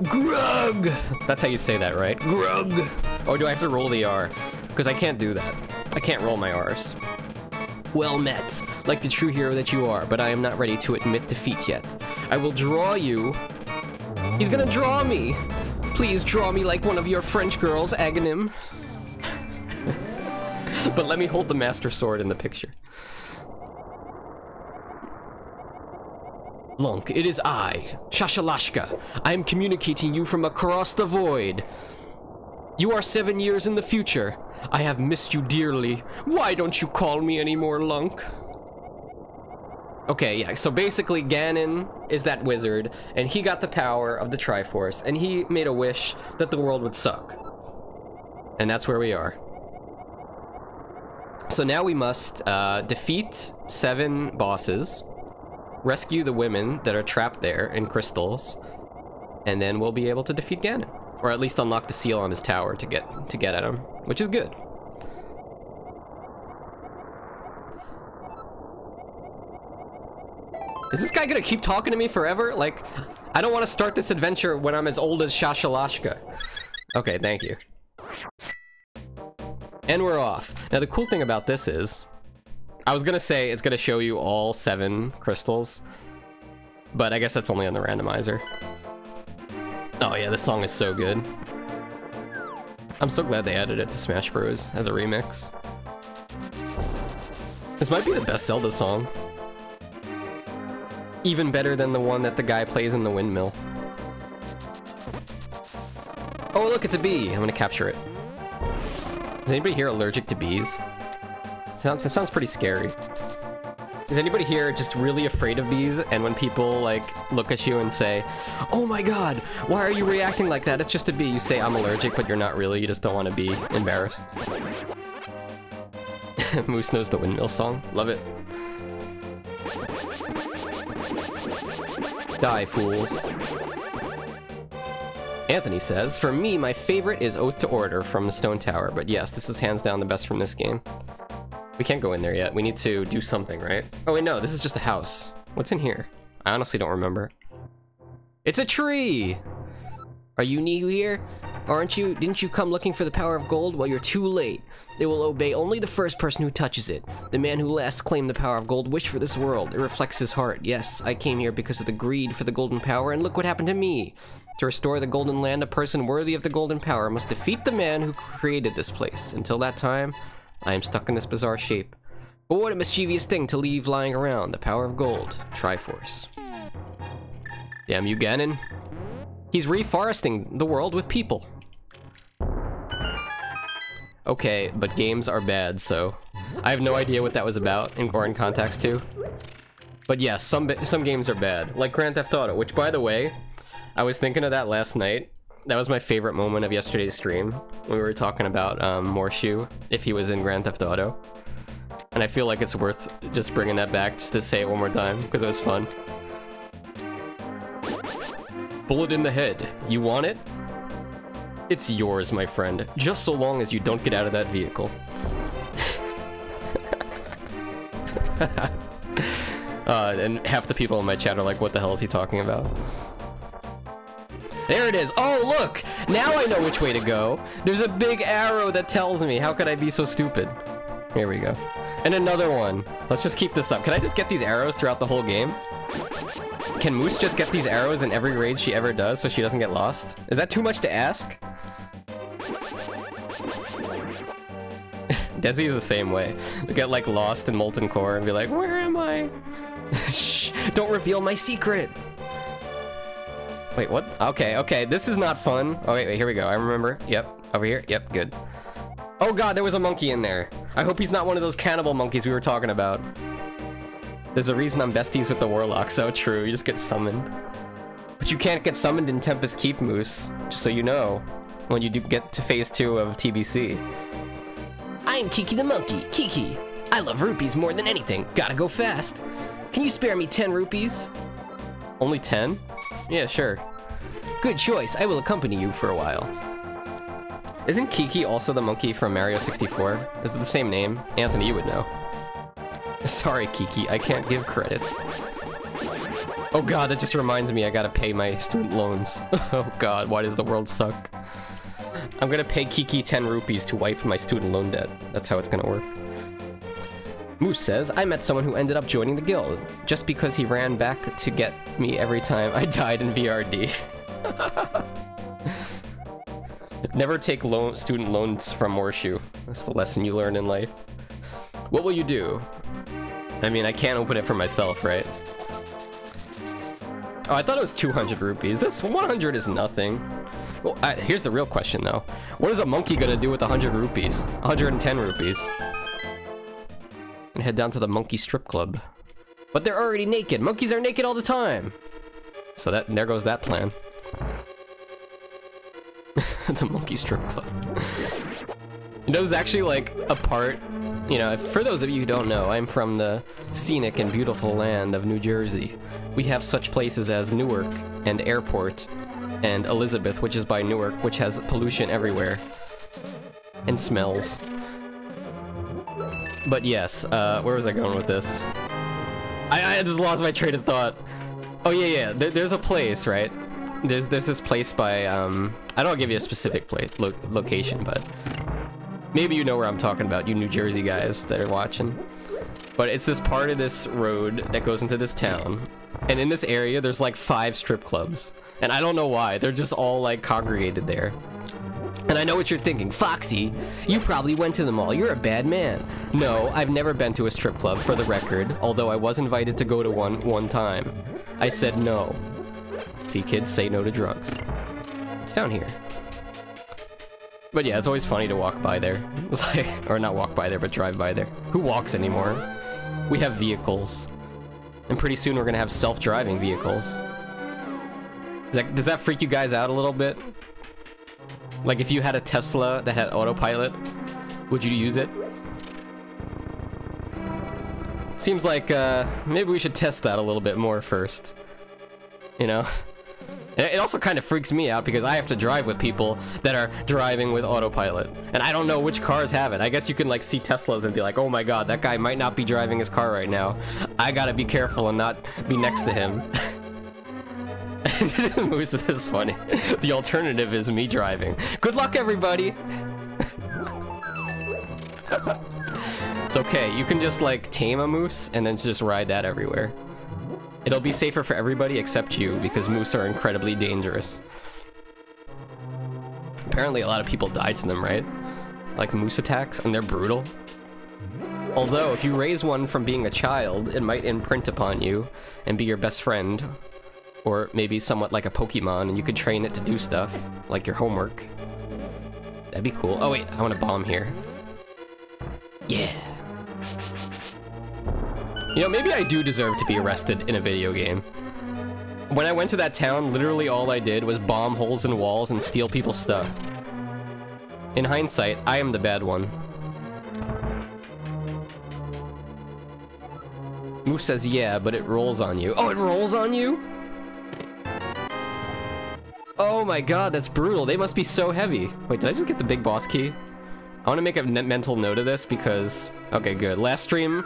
Grug! That's how you say that, right? Grug! Or do I have to roll the R? Because I can't do that. I can't roll my R's. Well met, like the true hero that you are, but I am not ready to admit defeat yet. I will draw you. He's gonna draw me! Please draw me like one of your French girls, Aghanim. But let me hold the Master Sword in the picture. Lunk, it is I, Shashalashka. I am communicating you from across the void. You are 7 years in the future. I have missed you dearly. Why don't you call me anymore, Lunk? Okay, yeah, so basically Ganon is that wizard, and he got the power of the Triforce, and he made a wish that the world would suck. And that's where we are. So now we must defeat 7 bosses, rescue the women that are trapped there in crystals, and then we'll be able to defeat Ganon. Or at least unlock the seal on his tower to get at him, which is good. Is this guy gonna keep talking to me forever? Like, I don't want to start this adventure when I'm as old as Shashalashka. Okay, thank you. And we're off. Now the cool thing about this is, I was gonna say it's gonna show you all 7 crystals, but I guess that's only on the randomizer. Oh yeah, this song is so good. I'm so glad they added it to Smash Bros. As a remix. This might be the best Zelda song. Even better than the one that the guy plays in the windmill. Oh look, it's a bee! I'm gonna capture it. Is anybody here allergic to bees? That sounds pretty scary. Is anybody here just really afraid of bees, and when people like look at you and say, "Oh my god, why are you reacting like that? It's just a bee," you say, "I'm allergic," but you're not really, you just don't want to be embarrassed. Moose knows the windmill song. Love it. Die, fools. Anthony says, for me, my favorite is Oath to Order from the Stone Tower, but yes, this is hands down the best from this game. We can't go in there yet. We need to do something, right? Oh wait, no, this is just a house. What's in here? I honestly don't remember. It's a tree! Are you new here? Aren't you? Didn't you come looking for the power of gold? Well, you're too late. It will obey only the first person who touches it. The man who last claimed the power of gold wished for this world. It reflects his heart. Yes, I came here because of the greed for the golden power, and look what happened to me. To restore the golden land, a person worthy of the golden power must defeat the man who created this place. Until that time, I am stuck in this bizarre shape. But what a mischievous thing to leave lying around. The power of gold. Triforce. Damn you, Ganon. He's reforesting the world with people. Okay, but games are bad, so I have no idea what that was about or in context to. But yes, some games are bad, like Grand Theft Auto, which, by the way, I was thinking of that last night. That was my favorite moment of yesterday's stream, when we were talking about Morshu, if he was in Grand Theft Auto. And I feel like it's worth just bringing that back just to say it one more time, because it was fun. Bullet in the head. You want it? It's yours, my friend. Just so long as you don't get out of that vehicle. And half the people in my chat are like, what the hell is he talking about? There it is. Oh, look! Now I know which way to go. There's a big arrow that tells me. How could I be so stupid? Here we go. And another one. Let's just keep this up. Can I just get these arrows throughout the whole game? Can Moose just get these arrows in every raid she ever does so she doesn't get lost? Is that too much to ask? Desi is the same way. We get like lost in Molten Core and be like, where am I? Shh, don't reveal my secret. Wait, what? Okay, this is not fun. Oh, wait, here we go. I remember. Yep, over here. Yep, good. Oh god, there was a monkey in there. I hope he's not one of those cannibal monkeys we were talking about. There's a reason I'm besties with the Warlock. So true, you just get summoned. But you can't get summoned in Tempest Keep, Moose. Just so you know, when you do get to phase 2 of TBC. I'm Kiki the monkey. Kiki. I love rupees more than anything. Gotta go fast. Can you spare me 10 rupees? Only 10? Yeah, sure. Good choice. I will accompany you for a while. Isn't Kiki also the monkey from Mario 64? Is it the same name? Anthony, you would know. Sorry, Kiki. I can't give credit. Oh god, that just reminds me I gotta pay my student loans. Oh god, why does the world suck? I'm gonna pay Kiki 10 rupees to wipe my student loan debt. That's how it's gonna work. Moose says, I met someone who ended up joining the guild, just because he ran back to get me every time I died in VRD. Never take student loans from Morshu. That's the lesson you learn in life. What will you do? I mean, I can't open it for myself, right? Oh, I thought it was 200 rupees. This 100 is nothing. Well, here's the real question, though. What is a monkey gonna do with 100 rupees? 110 rupees. And head down to the monkey strip club. But they're already naked. Monkeys are naked all the time. So there goes that plan. The monkey strip club. You know, there's actually like a part, you know, for those of you who don't know, I'm from the scenic and beautiful land of New Jersey. We have such places as Newark and Airport and Elizabeth, which is by Newark, which has pollution everywhere and smells. But yes, where was I going with this? I just lost my train of thought. Oh yeah, there's a place, right? There's this place by, I don't give you a specific place, location, but maybe you know where I'm talking about, you New Jersey guys that are watching. But it's this part of this road that goes into this town. And in this area, there's like 5 strip clubs. And I don't know why, they're just all like congregated there. And I know what you're thinking, Foxy, you probably went to them all, you're a bad man. No, I've never been to a strip club, for the record, although I was invited to go to one time. I said no. See, kids, say no to drugs. It's down here. But yeah, it's always funny to walk by there. It's like, or not walk by there, but drive by there. Who walks anymore? We have vehicles. And pretty soon we're gonna have self-driving vehicles. Does that freak you guys out a little bit? Like if you had a Tesla that had autopilot, would you use it? Seems like maybe we should test that a little bit more first. You know? It also kind of freaks me out because I have to drive with people that are driving with autopilot. And I don't know which cars have it. I guess you can like see Teslas and be like, oh my god, that guy might not be driving his car right now. I gotta be careful and not be next to him. Moose, this is funny. The alternative is me driving. Good luck, everybody! It's okay, you can just like tame a moose and then just ride that everywhere. It'll be safer for everybody except you, because moose are incredibly dangerous. Apparently a lot of people die to them, right? Like moose attacks, and they're brutal. Although, if you raise one from being a child, it might imprint upon you and be your best friend. Or maybe somewhat like a Pokemon, and you could train it to do stuff, like your homework. That'd be cool. Oh wait, I want to bomb here. Yeah. You know, maybe I do deserve to be arrested in a video game. When I went to that town, literally all I did was bomb holes in walls and steal people's stuff. In hindsight, I am the bad one. Moose says, yeah, but it rolls on you. Oh, it rolls on you? Oh my god, that's brutal. They must be so heavy. Wait, did I just get the big boss key? I want to make a mental note of this because... Okay, good. Last stream,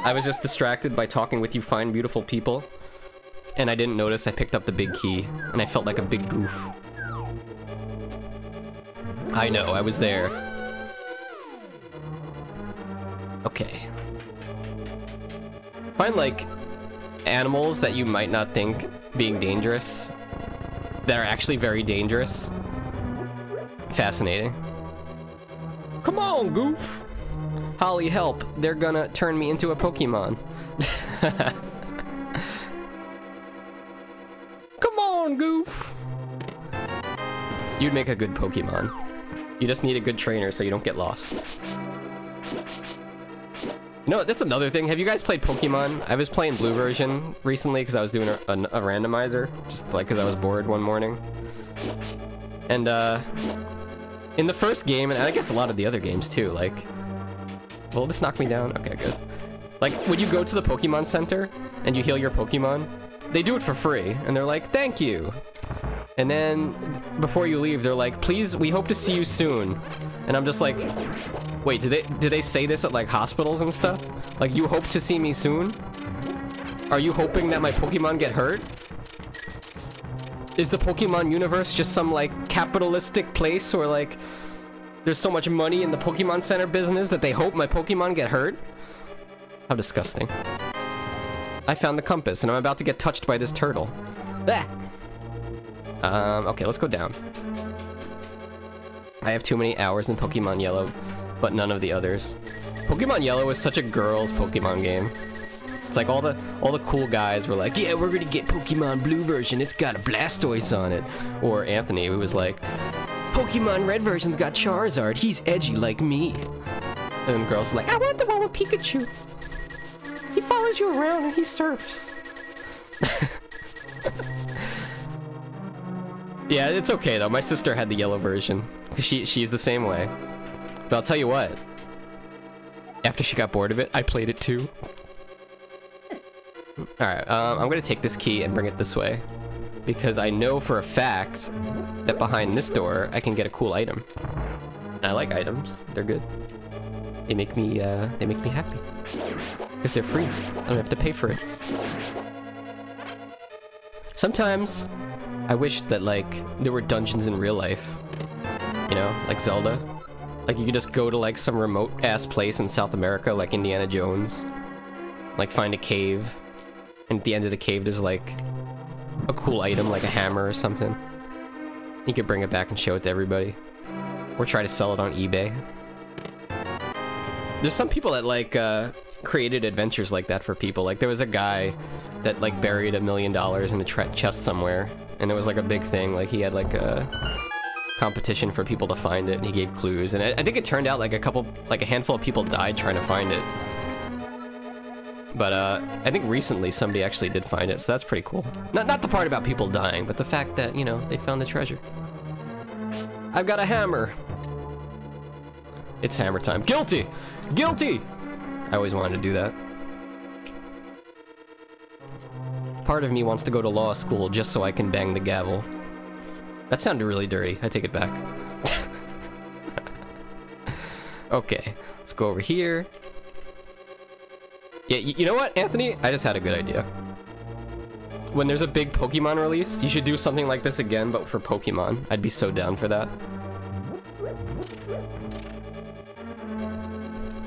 I was just distracted by talking with you fine, beautiful people. And I didn't notice I picked up the big key. And I felt like a big goof. I know, I was there. Okay. Find, like, animals that you might not think being dangerous. That are actually very dangerous. Fascinating. Come on, goof! Holly, help. They're gonna turn me into a Pokemon. Come on, goof! You'd make a good Pokemon. You just need a good trainer so you don't get lost. You know what, that's another thing. Have you guys played Pokemon? I was playing Blue version recently because I was doing a randomizer. Just like because I was bored one morning. And in the first game, and I guess a lot of the other games too, like... Will this knock me down? Okay, good. Like, when you go to the Pokemon Center and you heal your Pokemon, they do it for free. And they're like, thank you. And then, before you leave, they're like, please, we hope to see you soon. And I'm just like... Wait, do they say this at like hospitals and stuff? Like, you hope to see me soon? Are you hoping that my Pokemon get hurt? Is the Pokemon universe just some like capitalistic place where like there's so much money in the Pokemon Center business that they hope my Pokemon get hurt? How disgusting. I found the compass and I'm about to get touched by this turtle. Ah! Okay, let's go down. I have too many hours in Pokemon Yellow, but none of the others. Pokemon Yellow is such a girls' Pokemon game. It's like all the cool guys were like, yeah, we're gonna get Pokemon Blue version. It's got a Blastoise on it. Or Anthony, who was like, Pokemon Red version's got Charizard. He's edgy like me. And then girls are like, I want the one with Pikachu. He follows you around and he surfs. Yeah, it's okay though. My sister had the yellow version. She's the same way. But I'll tell you what. After she got bored of it, I played it too. Alright, I'm gonna take this key and bring it this way. Because I know for a fact that behind this door, I can get a cool item. And I like items. They're good. They make me happy. Because they're free. I don't have to pay for it. Sometimes, I wish that, like, there were dungeons in real life. You know, like Zelda. Like, you could just go to, like, some remote-ass place in South America, like Indiana Jones. Like, find a cave. And at the end of the cave, there's, like, a cool item, like a hammer or something. You could bring it back and show it to everybody. Or try to sell it on eBay. There's some people that, like, created adventures like that for people. Like, there was a guy that, like, buried $1 million in a chest somewhere. And it was, like, a big thing. Like, he had, like, a competition for people to find it, and he gave clues. And I think it turned out, like, a handful of people died trying to find it. But, I think recently somebody actually did find it, so that's pretty cool. Not the part about people dying, but the fact that, you know, they found the treasure. I've got a hammer! It's hammer time. Guilty! Guilty! I always wanted to do that. Part of me wants to go to law school just so I can bang the gavel. That sounded really dirty. I take it back. Okay, let's go over here. Yeah, you know what, Anthony? I just had a good idea. When there's a big Pokemon release, you should do something like this again, but for Pokemon. I'd be so down for that.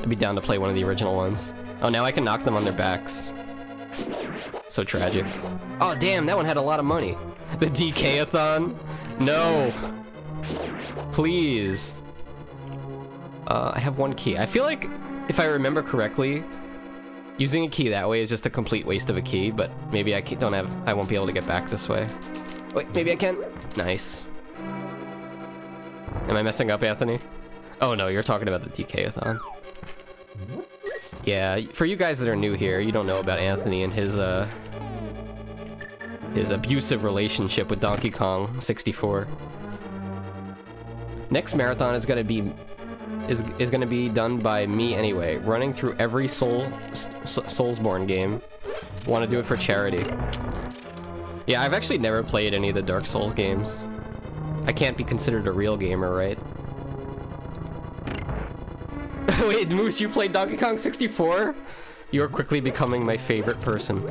I'd be down to play one of the original ones. Oh, now I can knock them on their backs. So tragic. Oh, damn, that one had a lot of money. The DK-a-thon? No. Please. I have one key. I feel like, if I remember correctly, using a key that way is just a complete waste of a key, but maybe I won't be able to get back this way. Wait, maybe I can? Nice. Am I messing up, Anthony? Oh no, you're talking about the DK-a-thon. Yeah, for you guys that are new here, you don't know about Anthony and his abusive relationship with Donkey Kong 64. Next marathon is gonna be done by me anyway, running through every Soulsborne game. Want to do it for charity. Yeah, I've actually never played any of the Dark Souls games. I can't be considered a real gamer, right? Wait, Moose, you played Donkey Kong 64? You're quickly becoming my favorite person.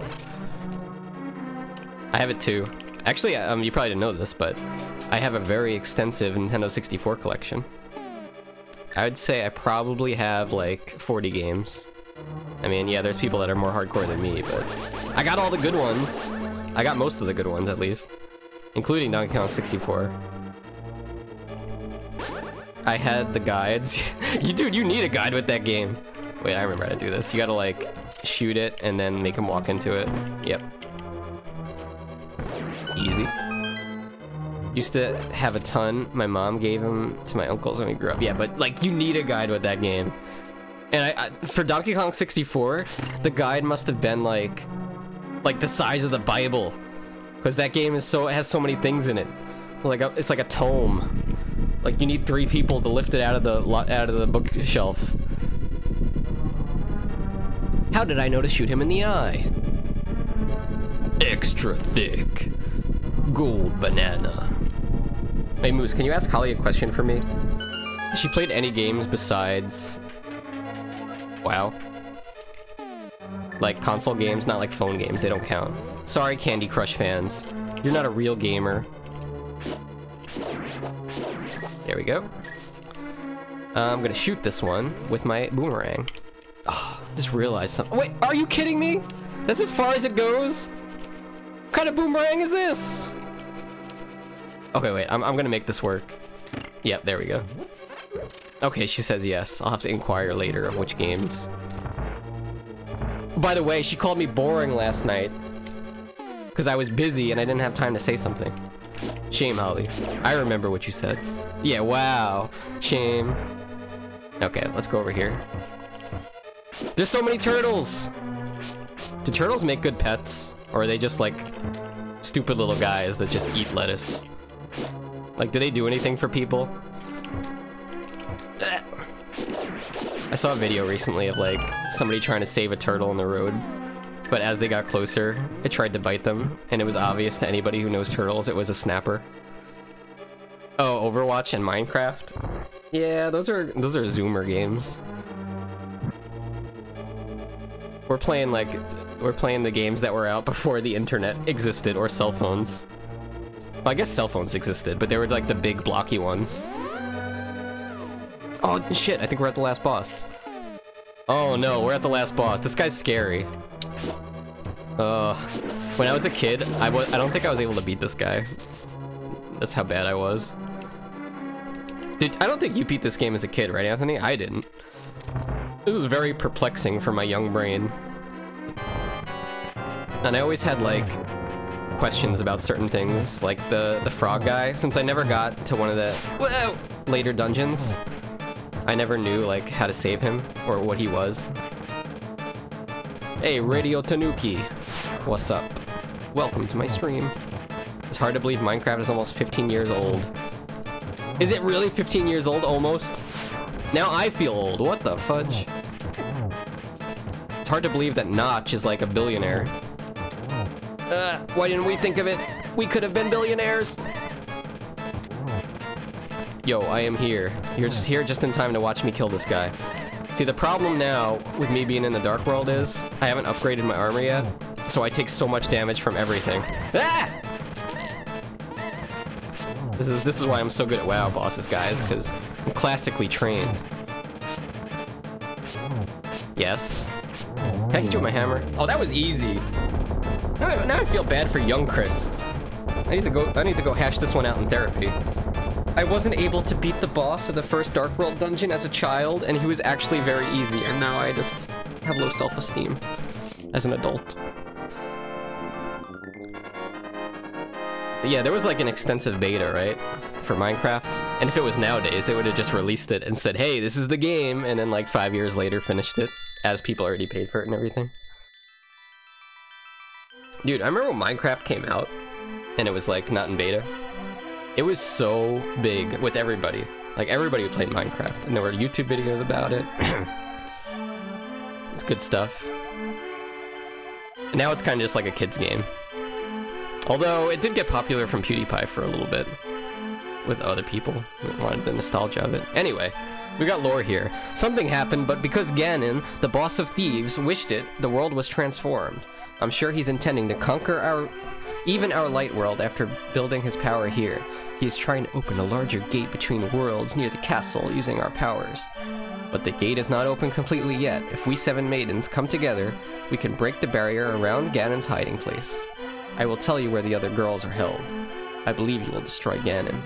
I have it too. Actually, you probably didn't know this, but I have a very extensive Nintendo 64 collection. I would say I probably have like 40 games. I mean, yeah, there's people that are more hardcore than me, but I got all the good ones. I got most of the good ones, at least. Including Donkey Kong 64. I had the guides. Dude, you need a guide with that game. Wait, I remember how to do this. You gotta, like, shoot it and then make him walk into it. Yep. Easy. Used to have a ton. My mom gave them to my uncles when we grew up. Yeah, but, like, you need a guide with that game. And for Donkey Kong 64, the guide must have been, like the size of the Bible. Because that game is it has so many things in it. Like, it's like a tome. Like, you need 3 people to lift it out of the bookshelf. How did I know to shoot him in the eye? Extra thick. Gold banana. Hey, Moose, can you ask Holly a question for me? Has she played any games besides WoW? Like console games, not like phone games, they don't count. Sorry, Candy Crush fans. You're not a real gamer. There we go. I'm gonna shoot this one with my boomerang. Oh, just realized something. Wait, are you kidding me? That's as far as it goes? What kind of boomerang is this? Okay, wait, I'm gonna make this work. Yep, there we go. Okay, she says yes. I'll have to inquire later of which games. By the way, she called me boring last night because I was busy and I didn't have time to say something. Shame, Holly. I remember what you said. Yeah, wow. Shame. Okay, let's go over here. There's so many turtles! Do turtles make good pets? Or are they just like stupid little guys that just eat lettuce? Like, do they do anything for people? I saw a video recently of like somebody trying to save a turtle on the road, but as they got closer, it tried to bite them, and it was obvious to anybody who knows turtles it was a snapper. Oh, Overwatch and Minecraft? Yeah, those are Zoomer games. We're playing the games that were out before the internet existed, or cell phones. Well, I guess cell phones existed, but they were like the big blocky ones. Oh shit, I think we're at the last boss. Oh no, we're at the last boss. This guy's scary. When I was a kid, I don't think I was able to beat this guy. That's how bad I was. I don't think you beat this game as a kid, right, Anthony? I didn't. This is very perplexing for my young brain. And I always had, like, questions about certain things, like the frog guy. Since I never got to one of the later dungeons, I never knew, like, how to save him or what he was. Hey, Radio Tanuki. What's up? Welcome to my stream. It's hard to believe Minecraft is almost 15 years old. Is it really 15 years old, almost? Now I feel old. What the fudge? It's hard to believe that Notch is like a billionaire. Why didn't we think of it? We could have been billionaires. Yo, I am here. You're just here just in time to watch me kill this guy. See, the problem now with me being in the Dark World is I haven't upgraded my armor yet, so I take so much damage from everything. Ah! This is why I'm so good at WoW bosses, guys, because I'm classically trained. Yes. Can I hit you with my hammer? Oh, that was easy. Now I feel bad for young Chris. I need to go hash this one out in therapy. I wasn't able to beat the boss of the first Dark World dungeon as a child, and he was actually very easy, and now I just have low self-esteem as an adult. But yeah, there was like an extensive beta, right, for Minecraft, and if it was nowadays, they would have just released it and said, hey, this is the game, and then like 5 years later finished it, as people already paid for it and everything. Dude, I remember when Minecraft came out, and it was like not in beta. It was so big with everybody. Like, everybody who played Minecraft. And there were YouTube videos about it. It's good stuff. Now it's kind of just like a kid's game. Although, it did get popular from PewDiePie for a little bit. With other people who wanted the nostalgia of it. Anyway, we got lore here. Something happened, but because Ganon, the boss of thieves, wished it, the world was transformed. I'm sure he's intending to conquer even our light world after building his power here. He is trying to open a larger gate between worlds near the castle using our powers. But the gate is not open completely yet. If we 7 maidens come together, we can break the barrier around Ganon's hiding place. I will tell you where the other girls are held. I believe you will destroy Ganon.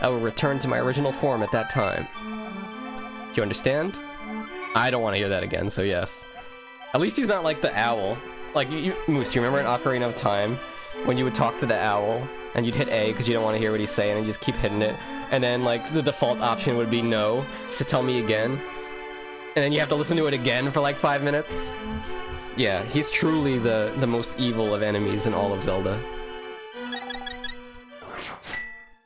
I will return to my original form at that time. Do you understand? I don't want to hear that again, so yes. At least he's not like the owl. Like, Moose, you remember in Ocarina of Time? When you would talk to the owl, and you'd hit A because you don't want to hear what he's saying, and you just keep hitting it. And then, like, the default option would be no, so tell me again. And then you have to listen to it again for, like, 5 minutes. Yeah, he's truly the most evil of enemies in all of Zelda.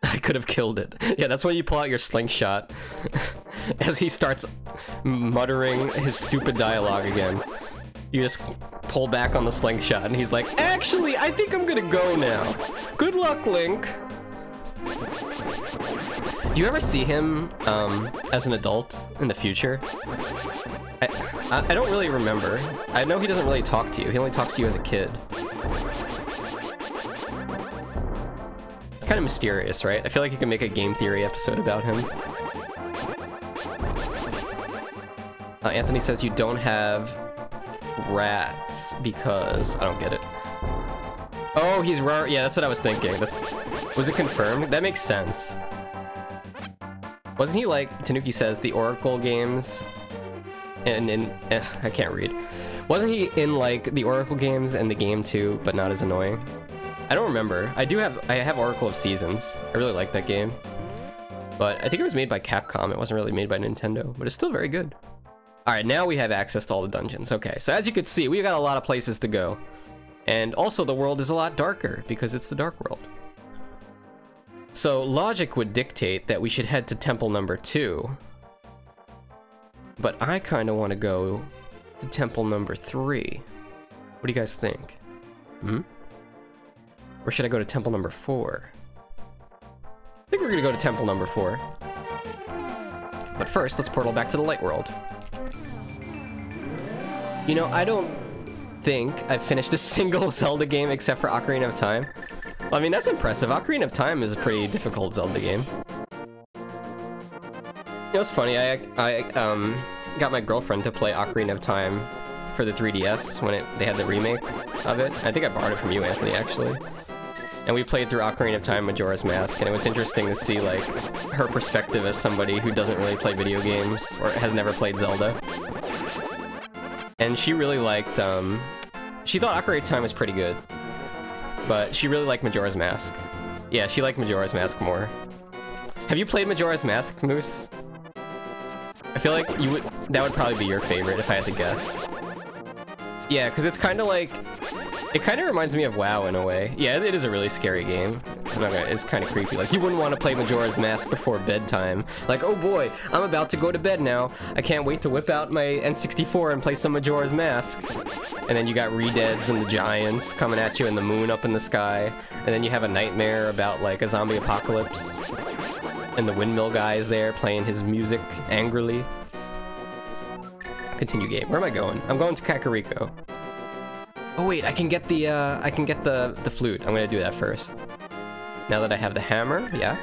I could have killed it. Yeah, that's when you pull out your slingshot. As he starts muttering his stupid dialogue again. You just pull back on the slingshot, and he's like, actually, I think I'm gonna go now. Good luck, Link. Do you ever see him as an adult in the future? I don't really remember. I know he doesn't really talk to you. He only talks to you as a kid. It's kind of mysterious, right? I feel like you can make a game theory episode about him. Anthony says you don't have rats because I don't get it. Oh, he's rare. Yeah, that's what I was thinking. Was it confirmed? That makes sense. Wasn't he like, Tanuki says, the Oracle games, and I can't read. Wasn't he in like the Oracle games and the game too, but not as annoying? I don't remember. I have Oracle of Seasons. I really like that game. But I think it was made by Capcom. It wasn't really made by Nintendo, but it's still very good. All right, now we have access to all the dungeons. Okay, so as you can see, we got a lot of places to go. And also the world is a lot darker because it's the Dark World. So logic would dictate that we should head to temple number 2. But I kind of want to go to temple number 3. What do you guys think? Or should I go to temple number 4? I think we're gonna go to temple number 4. But first, let's portal back to the light world. You know, I don't think I've finished a single Zelda game except for Ocarina of Time. I mean, that's impressive. Ocarina of Time is a pretty difficult Zelda game. You know, it's funny, I got my girlfriend to play Ocarina of Time for the 3DS when they had the remake of it. I think I borrowed it from you, Anthony, actually. And we played through Ocarina of Time, Majora's Mask, and it was interesting to see, like, her perspective as somebody who doesn't really play video games, or has never played Zelda. And she really liked, she thought Ocarina of Time was pretty good, but she really liked Majora's Mask. Yeah, she liked Majora's Mask more. Have you played Majora's Mask, Moose? I feel like that would probably be your favorite if I had to guess. Yeah, because it's kind of like, it kind of reminds me of WoW in a way. Yeah, it is a really scary game. It's kind of creepy. Like, you wouldn't want to play Majora's Mask before bedtime. Like, oh boy, I'm about to go to bed now. I can't wait to whip out my N64 and play some Majora's Mask. And then you got Redeads and the giants coming at you and the moon up in the sky. And then you have a nightmare about, like, a zombie apocalypse. And the windmill guy is there playing his music angrily. Continue game. Where am I going? I'm going to Kakariko. Oh wait, I can get the flute. I'm gonna do that first. Now that I have the hammer, yeah.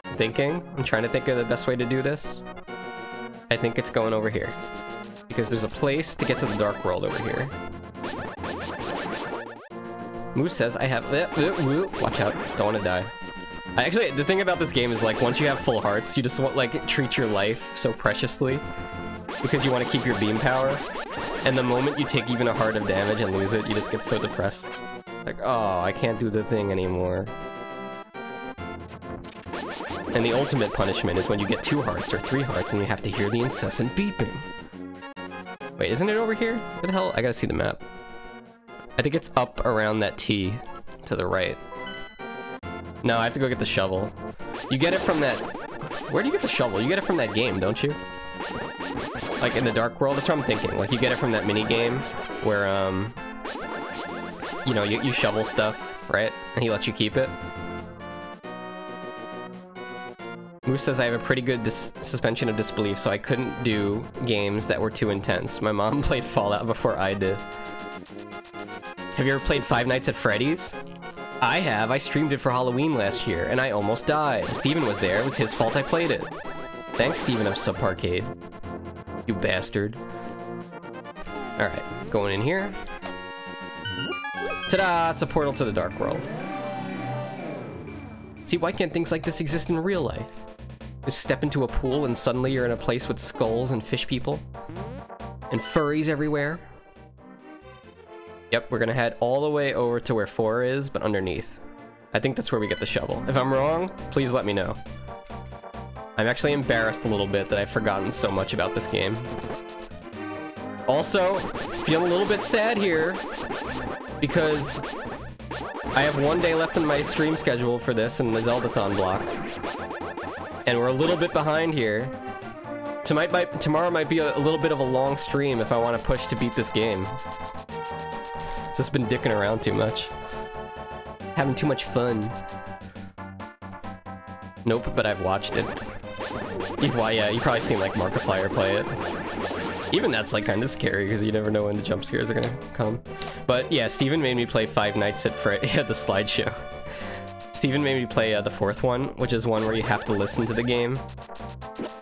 I'm trying to think of the best way to do this. I think it's going over here. Because there's a place to get to the Dark World over here. Moose says I have... Watch out, don't want to die. Actually, the thing about this game is, like, once you have full hearts, you just want, like, treat your life so preciously. Because you want to keep your beam power. And the moment you take even a heart of damage and lose it, you just get so depressed. Like, oh, I can't do the thing anymore. And the ultimate punishment is when you get 2 hearts or 3 hearts and you have to hear the incessant beeping. Wait, isn't it over here? Where the hell? I gotta see the map. I think it's up around that T to the right. No, I have to go get the shovel. You get it from that... Where do you get the shovel? You get it from that game, don't you? Like in the Dark World? That's what I'm thinking. Like you get it from that mini game where, you know, you shovel stuff, right? And he lets you keep it. Moose says I have a pretty good suspension of disbelief, so I couldn't do games that were too intense. My mom played Fallout before I did. Have you ever played Five Nights at Freddy's? I have. I streamed it for Halloween last year, and I almost died. Steven was there. It was his fault I played it. Thanks, Steven of Subparcade. You bastard. Alright, going in here. Ta-da! It's a portal to the Dark World. See, why can't things like this exist in real life? Just step into a pool and suddenly you're in a place with skulls and fish people. And furries everywhere. Yep, we're gonna head all the way over to where 4 is, but underneath. I think that's where we get the shovel. If I'm wrong, please let me know. I'm actually embarrassed a little bit that I've forgotten so much about this game. Also, feeling a little bit sad here, because I have 1 day left in my stream schedule for this in the Zeldathon block. And we're a little bit behind here. Tomorrow might be a little bit of a long stream if I want to push to beat this game. It's just been dicking around too much. Having too much fun. Nope, but I've watched it. You've probably seen like Markiplier play it. Even that's like kind of scary because you never know when the jump scares are gonna come. But yeah, Steven made me play Five Nights at Freddy's at the slideshow. Steven made me play the 4th one, which is one where you have to listen to the game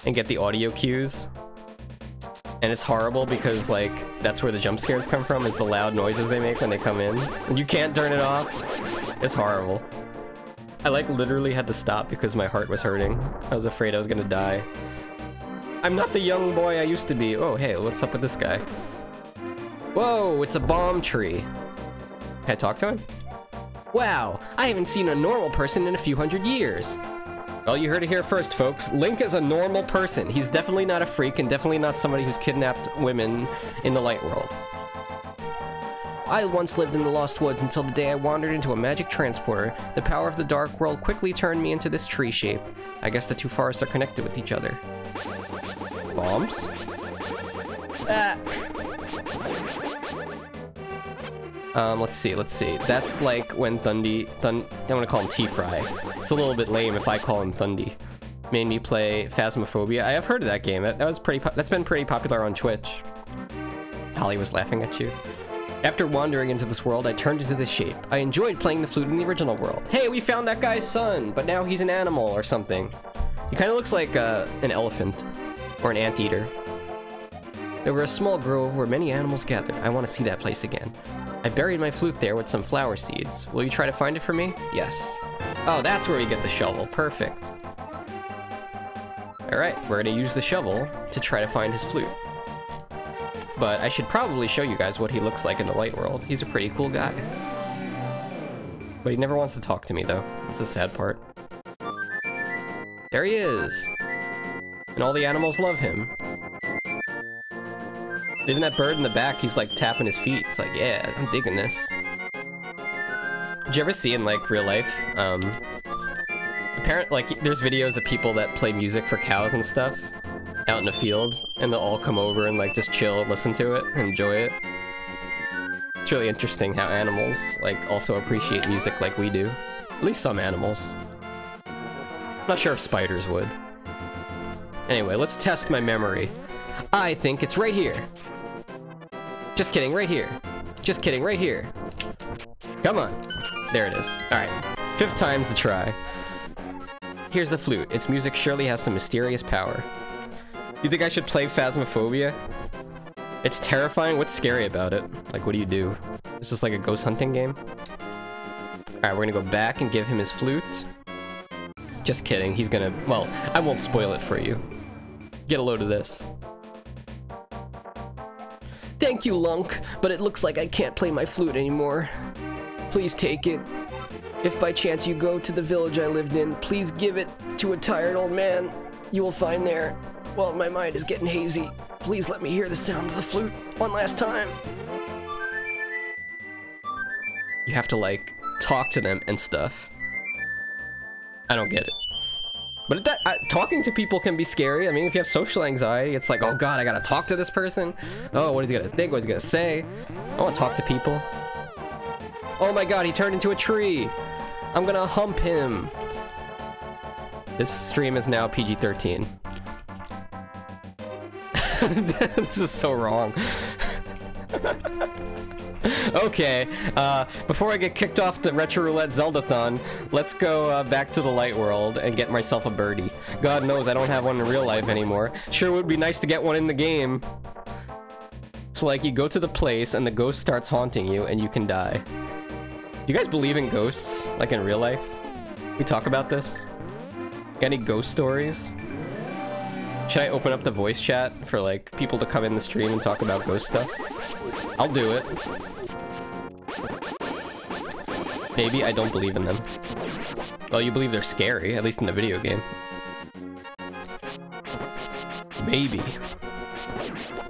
and get the audio cues. And it's horrible because like that's where the jump scares come from, is the loud noises they make when they come in. And you can't turn it off. It's horrible. I like literally had to stop because my heart was hurting. I was afraid I was gonna die. I'm not the young boy I used to be. Oh, hey, what's up with this guy? Whoa, it's a bomb tree. Can I talk to him? Wow, I haven't seen a normal person in a few hundred years. Well, you heard it here first, folks. Link is a normal person. He's definitely not a freak and definitely not somebody who's kidnapped women in the light world. I once lived in the Lost Woods until the day I wandered into a magic transporter. The power of the dark world quickly turned me into this tree shape. I guess the two forests are connected with each other. Bombs? Ah! Let's see. That's like when I want to call him T-Fry. It's a little bit lame if I call him Thundy. Made me play Phasmophobia. I have heard of that game. That's been pretty popular on Twitch. Holly was laughing at you. After wandering into this world, I turned into this shape. I enjoyed playing the flute in the original world. Hey, we found that guy's son, but now he's an animal or something. He kind of looks like an elephant or an anteater. There were a small grove where many animals gathered. I want to see that place again. I buried my flute there with some flower seeds. Will you try to find it for me? Yes. Oh, that's where we get the shovel. Perfect. Alright, we're gonna use the shovel to try to find his flute. But I should probably show you guys what he looks like in the light world. He's a pretty cool guy. But he never wants to talk to me, though. That's the sad part. There he is! And all the animals love him. Even that bird in the back, he's like tapping his feet. It's like, yeah, I'm digging this. Did you ever see in like real life? Apparently, like, there's videos of people that play music for cows and stuff out in the field, and they'll all come over and like just chill and listen to it and enjoy it. It's really interesting how animals like also appreciate music like we do. At least some animals. I'm not sure if spiders would. Anyway, let's test my memory. I think it's right here. Just kidding, right here. Just kidding, right here. Come on. There it is. Alright. 5th time's the try. Here's the flute. Its music surely has some mysterious power. You think I should play Phasmophobia? It's terrifying. What's scary about it? Like, what do you do? Is this like a ghost hunting game? Alright, we're gonna go back and give him his flute. Just kidding. He's gonna... Well, I won't spoil it for you. Get a load of this. Thank you, Lunk, but it looks like I can't play my flute anymore. Please take it. If by chance you go to the village I lived in, please give it to a tired old man you will find there. Well, my mind is getting hazy. Please let me hear the sound of the flute one last time. You have to, like, talk to them and stuff. I don't get it. But talking to people can be scary. I mean, if you have social anxiety, it's like, oh god, I gotta talk to this person. Oh, what is he gonna think? What is he gonna say? I wanna talk to people. Oh my god, he turned into a tree. I'm gonna hump him. This stream is now PG-13. This is so wrong. Okay, before I get kicked off the Retro Roulette Zeldathon, let's go back to the light world and get myself a birdie. God knows I don't have one in real life anymore. Sure would be nice to get one in the game. So like, you go to the place and the ghost starts haunting you and you can die. Do you guys believe in ghosts, like in real life? We talk about this? Got any ghost stories? Should I open up the voice chat for like people to come in the stream and talk about ghost stuff? I'll do it. Maybe I don't believe in them. Well, you believe they're scary, at least in a video game. Maybe.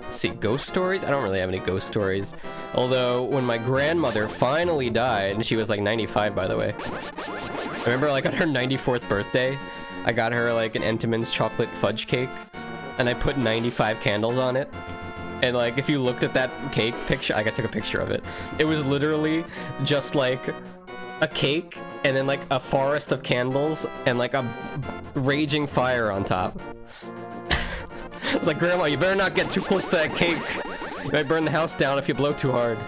Let's see, ghost stories? I don't really have any ghost stories. Although, when my grandmother finally died, and she was like 95 by the way. I remember like on her 94th birthday, I got her like an Entenmann's chocolate fudge cake, and I put 95 candles on it. And like, if you looked at that cake picture, I took a picture of it. It was literally just like a cake, and then like a forest of candles, and like a raging fire on top. I was like, Grandma, you better not get too close to that cake. You might burn the house down if you blow too hard.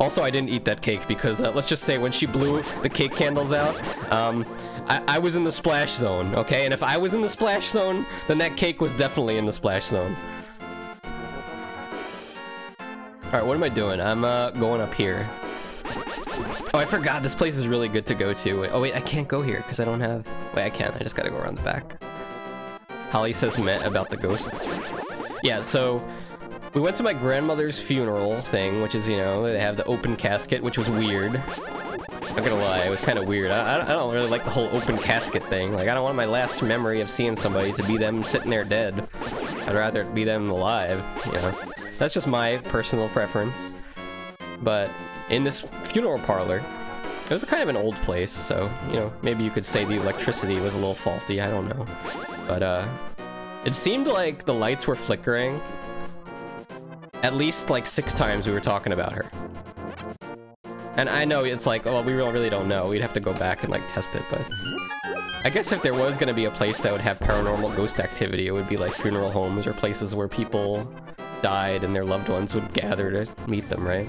Also, I didn't eat that cake because, let's just say, when she blew the cake candles out, I was in the splash zone, okay? And if I was in the splash zone, then that cake was definitely in the splash zone. Alright, what am I doing? I'm going up here. Oh, I forgot. This place is really good to go to. Oh, wait, I can't go here because I don't have... Wait, I can. I just gotta go around the back. Holly says met about the ghosts. Yeah, so... We went to my grandmother's funeral thing, which is, you know, they have the open casket, which was weird. Not gonna lie, it was kind of weird. I don't really like the whole open casket thing. Like, I don't want my last memory of seeing somebody to be them sitting there dead. I'd rather be them alive, you know. That's just my personal preference. But in this funeral parlor, it was kind of an old place, so, you know, maybe you could say the electricity was a little faulty, I don't know. But, it seemed like the lights were flickering. At least, like, 6 times we were talking about her. And I know it's like, oh, we really don't know. We'd have to go back and, like, test it, but... I guess if there was gonna be a place that would have paranormal ghost activity, it would be, like, funeral homes or places where people died and their loved ones would gather to meet them, right?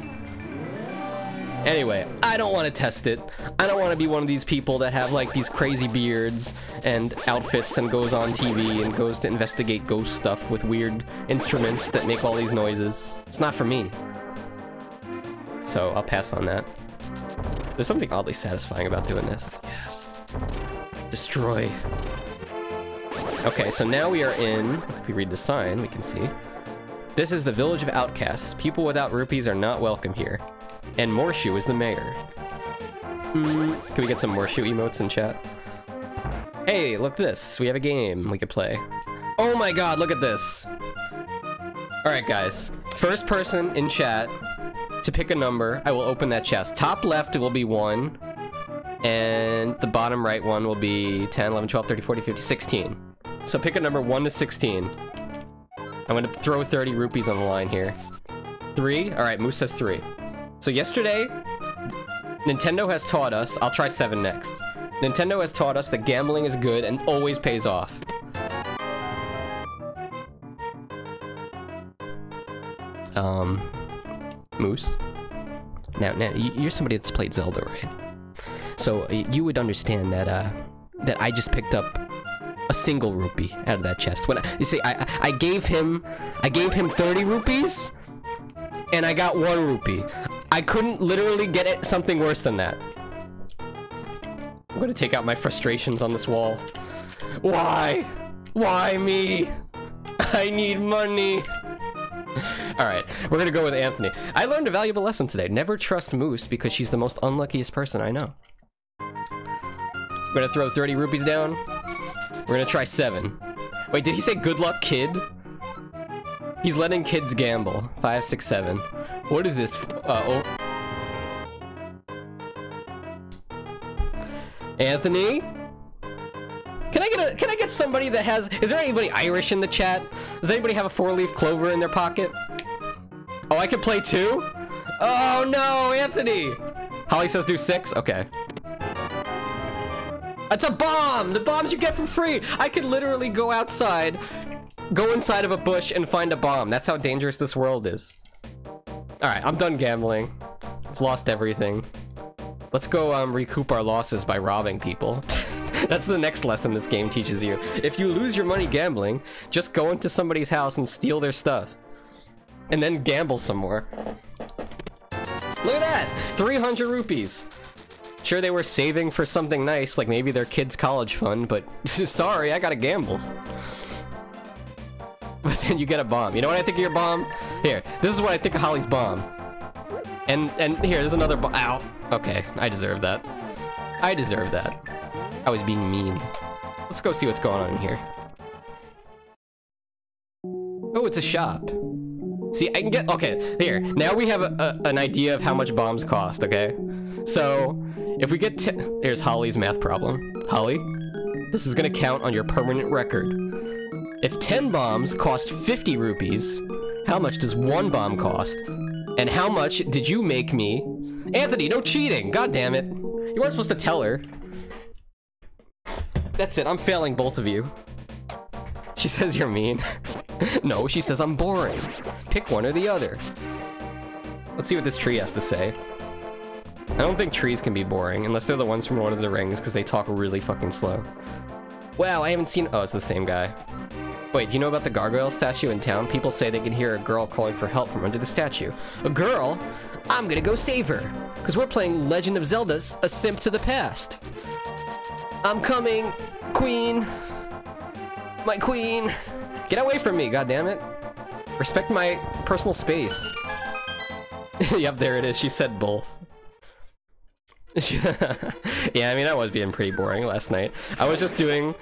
Anyway, I don't want to test it. I don't want to be one of these people that have, like, these crazy beards and outfits and goes on TV and goes to investigate ghost stuff with weird instruments that make all these noises. It's not for me. So, I'll pass on that. There's something oddly satisfying about doing this. Yes. Destroy. Okay, so now we are in... If we read the sign, we can see. This is the village of outcasts. People without rupees are not welcome here. And Morshu is the mayor. Can we get some Morshu emotes in chat? Hey, look this. We have a game we could play. Oh my god, look at this. Alright, guys. First person in chat to pick a number, I will open that chest. Top left will be 1. And the bottom right one will be 10, 11, 12, 13, 14, 15, 16. So pick a number 1 to 16. I'm gonna throw 30 rupees on the line here. 3? Alright, Moose says 3. So yesterday, Nintendo has taught us, I'll try 7 next. Nintendo has taught us that gambling is good and always pays off. Moose? Now, you're somebody that's played Zelda, right? So, you would understand that, that I just picked up a single rupee out of that chest. When you see, I gave him 30 rupees, and I got 1 rupee. I couldn't literally get it something worse than that. I'm gonna take out my frustrations on this wall. Why? Why me? I need money. Alright, we're gonna go with Anthony. I learned a valuable lesson today. Never trust Moose because she's the most unluckiest person I know. We're gonna throw 30 rupees down. We're gonna try 7. Wait, did he say good luck, kid? He's letting kids gamble. 5, 6, 7. What is this? Oh. Anthony? Can I get somebody that has... Is there anybody Irish in the chat? Does anybody have a 4-leaf clover in their pocket? Oh, I can play 2? Oh no, Anthony! Holly says do 6? Okay. That's a bomb! The bombs you get for free! I could literally go outside, go inside of a bush, and find a bomb. That's how dangerous this world is. Alright, I'm done gambling. I've lost everything. Let's go recoup our losses by robbing people. That's the next lesson this game teaches you. If you lose your money gambling, just go into somebody's house and steal their stuff. And then gamble some more. Look at that! 300 rupees! Sure, they were saving for something nice, like maybe their kid's college fund, but sorry, I gotta gamble. But then you get a bomb. You know what I think of your bomb? Here, this is what I think of Holly's bomb. And here, there's another bomb. Ow! Okay, I deserve that. I deserve that. I was being mean. Let's go see what's going on in here. Oh, it's a shop. See, I can get... Okay, here. Now we have an idea of how much bombs cost, okay? So, if we get... Here's Holly's math problem. Holly, this is gonna count on your permanent record. If 10 bombs cost 50 rupees, how much does 1 bomb cost? And how much did you make me? Anthony, no cheating! God damn it. You weren't supposed to tell her. That's it, I'm failing both of you. She says you're mean. No, she says I'm boring. Pick one or the other. Let's see what this tree has to say. I don't think trees can be boring, unless they're the ones from Lord of the Rings, because they talk really fucking slow. Wow, I haven't seen... Oh, it's the same guy. Wait, do you know about the gargoyle statue in town? People say they can hear a girl calling for help from under the statue. A girl? I'm gonna go save her. Because we're playing Legend of Zelda, A Simp to the Past. I'm coming, queen. My queen. Get away from me, goddammit. Respect my personal space. Yep, there it is. She said both. Yeah, I mean, I was being pretty boring last night. I was just doing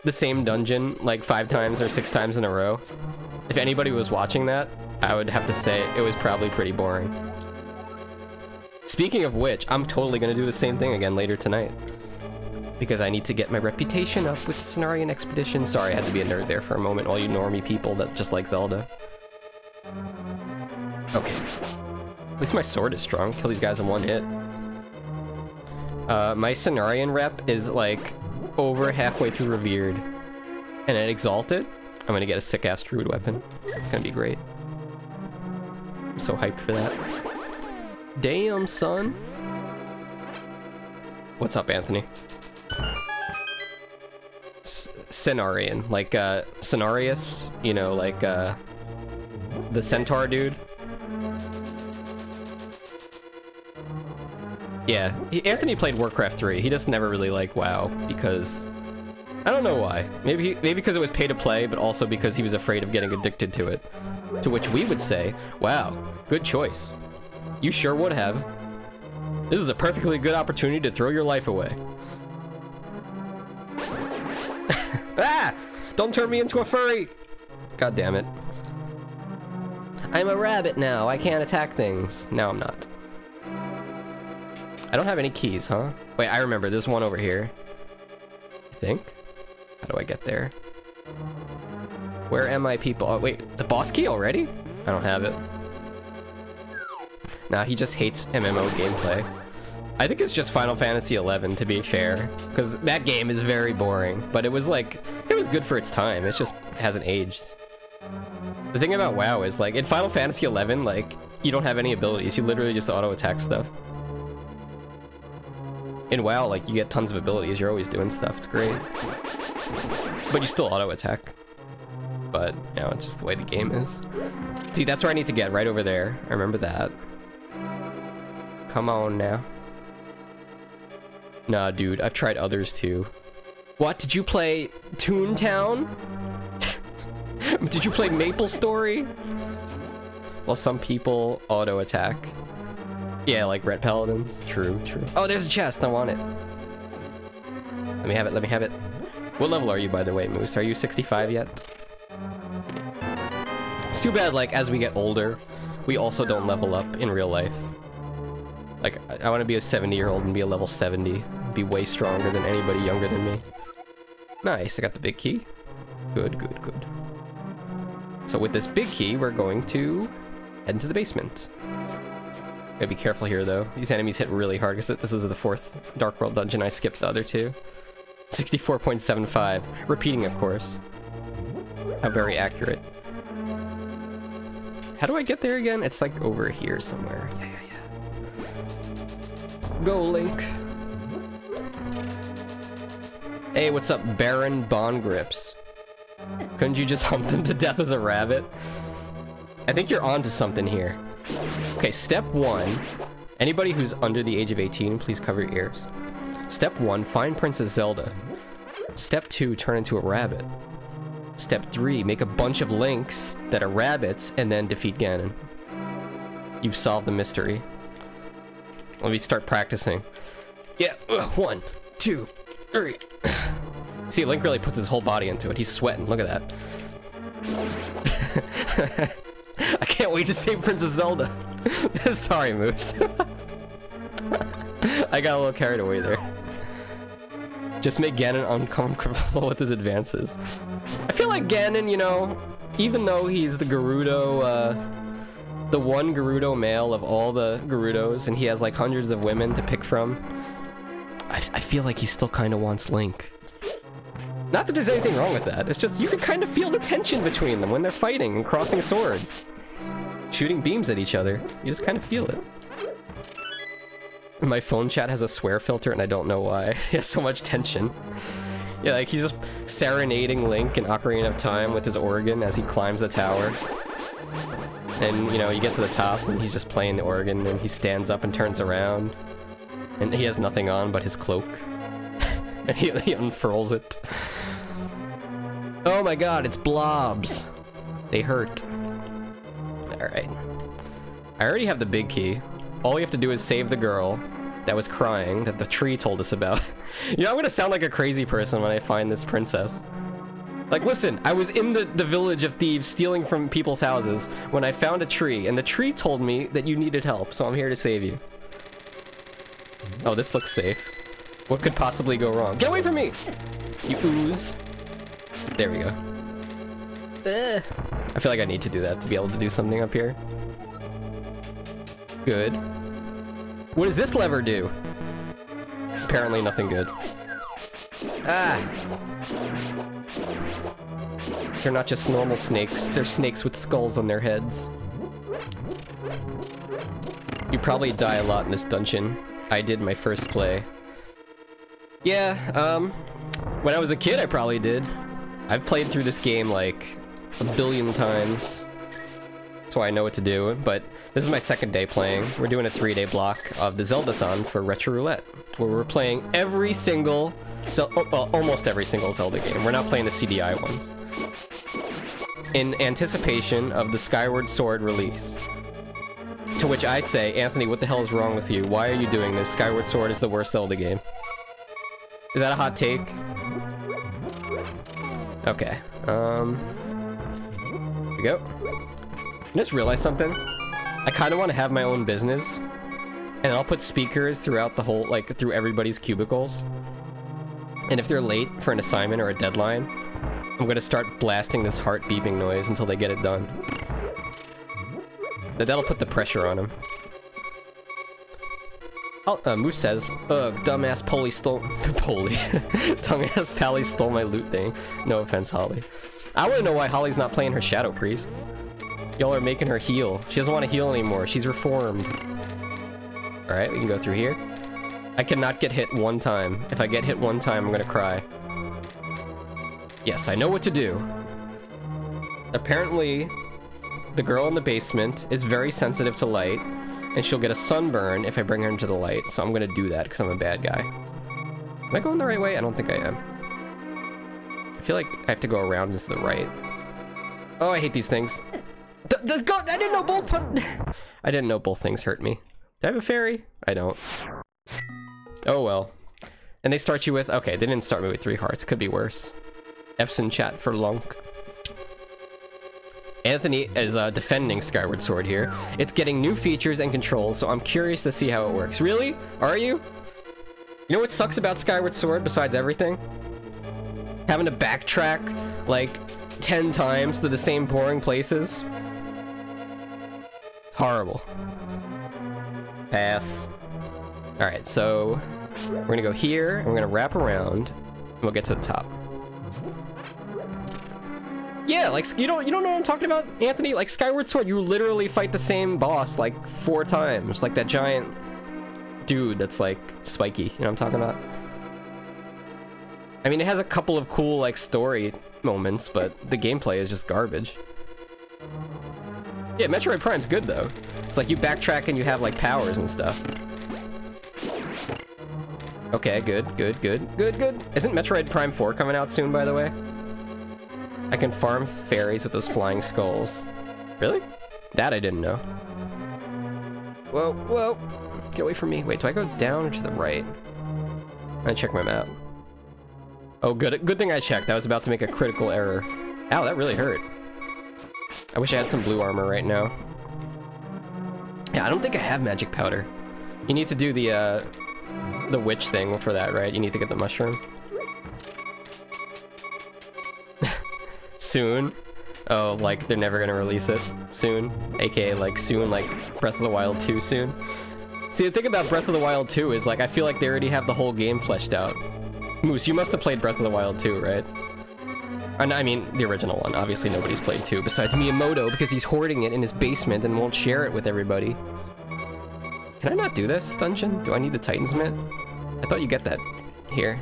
the same dungeon like 5 times or 6 times in a row. If anybody was watching that, I would have to say it was probably pretty boring. Speaking of which, I'm totally gonna do the same thing again later tonight. Because I need to get my reputation up with the Cenarian Expedition. Sorry, I had to be a nerd there for a moment, all you normie people that just like Zelda. Okay. At least my sword is strong. Kill these guys in 1 hit. My Cenarian rep is like over halfway through Revered. And at Exalted, I'm gonna get a sick-ass Druid weapon. It's gonna be great. I'm so hyped for that. Damn, son. What's up, Anthony? Cenarian, like Cenarius, you know, like the centaur dude. Yeah, Anthony played Warcraft 3. He just never really liked WoW because I don't know why. Maybe because it was pay to play, but also because he was afraid of getting addicted to it. To which we would say, "Wow, good choice. You sure would have. This is a perfectly good opportunity to throw your life away." Ah! Don't turn me into a furry! God damn it. I'm a rabbit now. I can't attack things. No, I'm not. I don't have any keys, huh? Wait, I remember. There's one over here. I think. How do I get there? Where am I, people? Oh, wait. The boss key already? I don't have it. Nah, he just hates MMO gameplay. I think it's just Final Fantasy XI, to be fair, because that game is very boring, but it was like, it was good for its time. It just hasn't aged. The thing about WoW is, like, in Final Fantasy XI, like, you don't have any abilities. You literally just auto-attack stuff. In WoW, like, you get tons of abilities. You're always doing stuff. It's great. But you still auto-attack. But, you know, it's just the way the game is. See, that's where I need to get, right over there. I remember that. Come on now. Nah, dude, I've tried others too. What? Did you play Toontown? Did you play Maple Story? Well, some people auto-attack. Yeah, like Red Paladins. True, true. Oh, there's a chest. I want it. Let me have it. Let me have it. What level are you, by the way, Moose? Are you 65 yet? It's too bad, like, as we get older, we also don't level up in real life. Like, I want to be a 70-year-old and be a level 70. Be way stronger than anybody younger than me. Nice, I got the big key. Good, good, good. So with this big key, we're going to head into the basement. Gotta be careful here, though. These enemies hit really hard, because this is the 4th Dark World dungeon. I skipped the other 2. 64.75. Repeating, of course. How very accurate. How do I get there again? It's like over here somewhere. Yeah, yeah, yeah. Go, Link. Hey, what's up, Baron Bond Grips? Couldn't you just hump them to death as a rabbit? I think you're onto something here. Okay, step 1. Anybody who's under the age of 18, please cover your ears. Step 1, find Princess Zelda. Step 2, turn into a rabbit. Step 3, make a bunch of links that are rabbits and then defeat Ganon. You've solved the mystery. Let me start practicing. Yeah, 1, 2, 3. See, Link really puts his whole body into it. He's sweating. Look at that. I can't wait to save Princess Zelda. Sorry, Moose. I got a little carried away there. Just make Ganon uncomfortable with his advances. I feel like Ganon, you know, even though he's the Gerudo, the one Gerudo male of all the Gerudos, and he has like hundreds of women to pick from, I feel like he still kind of wants Link. Not that there's anything wrong with that, it's just you can kind of feel the tension between them when they're fighting and crossing swords. Shooting beams at each other, you just kind of feel it. My phone chat has a swear filter and I don't know why. He has so much tension. Yeah, like he's just serenading Link in Ocarina of Time with his organ as he climbs the tower. And, you know, you get to the top and he's just playing the organ and he stands up and turns around. And he has nothing on but his cloak. And he unfurls it. Oh my god, it's blobs. They hurt. Alright. I already have the big key. All we have to do is save the girl that was crying that the tree told us about. You know, I'm gonna sound like a crazy person when I find this princess. Like, listen, I was in the village of thieves stealing from people's houses when I found a tree, and the tree told me that you needed help, so I'm here to save you. Oh, this looks safe. What could possibly go wrong? Get away from me! You ooze. There we go. I feel like I need to do that to be able to do something up here. Good. What does this lever do? Apparently nothing good. Ah! They're not just normal snakes, they're snakes with skulls on their heads. You probably die a lot in this dungeon. I did my first play. Yeah, when I was a kid I probably did. I've played through this game like a billion times. That's why I know what to do, but this is my second day playing. We're doing a 3-day block of the Zeldathon for Retro Roulette, where we're playing every single, well, almost every single Zelda game. We're not playing the CDI ones. In anticipation of the Skyward Sword release. To which I say, Anthony, what the hell is wrong with you? Why are you doing this? Skyward Sword is the worst Zelda game. Is that a hot take? Okay. Here we go. I just realized something. I kind of want to have my own business, and I'll put speakers throughout the whole, like, through everybody's cubicles. And if they're late for an assignment or a deadline, I'm gonna start blasting this heart beeping noise until they get it done. That'll put the pressure on them. Oh, Moose says, ugh, dumbass Polly stole... Polly. Dumbass Pally stole my loot thing. No offense, Holly. I wanna know why Holly's not playing her Shadow Priest. Y'all are making her heal. She doesn't want to heal anymore. She's reformed. Alright, we can go through here. I cannot get hit one time. If I get hit one time, I'm gonna cry. Yes, I know what to do. Apparently, the girl in the basement is very sensitive to light, and she'll get a sunburn if I bring her into the light, so I'm gonna do that because I'm a bad guy. Am I going the right way? I don't think I am. I feel like I have to go around into the right. Oh, I hate these things. I didn't know both. I didn't know both things hurt me. Do I have a fairy? I don't. Oh well. And they start you with, okay, they didn't start me with 3 hearts. Could be worse. F's in chat for Lunk. Anthony is defending Skyward Sword here. It's getting new features and controls, so I'm curious to see how it works. Really? Are you? You know what sucks about Skyward Sword besides everything? Having to backtrack like 10 times to the same boring places. Horrible. Pass. Alright, so we're gonna go here, and we're gonna wrap around, and we'll get to the top. Yeah, like, you don't know what I'm talking about, Anthony? Like, Skyward Sword, you literally fight the same boss, like, 4 times. Like, that giant dude that's, like, spiky. You know what I'm talking about? I mean, it has a couple of cool, like, story moments, but the gameplay is just garbage. Yeah, Metroid Prime's good, though. It's like you backtrack and you have, like, powers and stuff. Okay, good. Isn't Metroid Prime 4 coming out soon, by the way? I can farm fairies with those flying skulls. Really? That I didn't know. Whoa, whoa. Get away from me. Wait, do I go down or to the right? I check my map. Oh, good thing I checked. I was about to make a critical error. Ow, that really hurt. I wish I had some blue armor right now. Yeah, I don't think I have magic powder. You need to do the witch thing for that, right? You need to get the mushroom. Soon. Oh, like, they're never gonna release it soon. AKA, like, soon, like, Breath of the Wild 2 soon. See, the thing about Breath of the Wild 2 is, like, I feel like they already have the whole game fleshed out. Moose, you must have played Breath of the Wild 2, right? I mean, the original one. Obviously, nobody's played 2 besides Miyamoto, because he's hoarding it in his basement and won't share it with everybody. Can I not do this dungeon? Do I need the Titan's Mitt? I thought you get that here.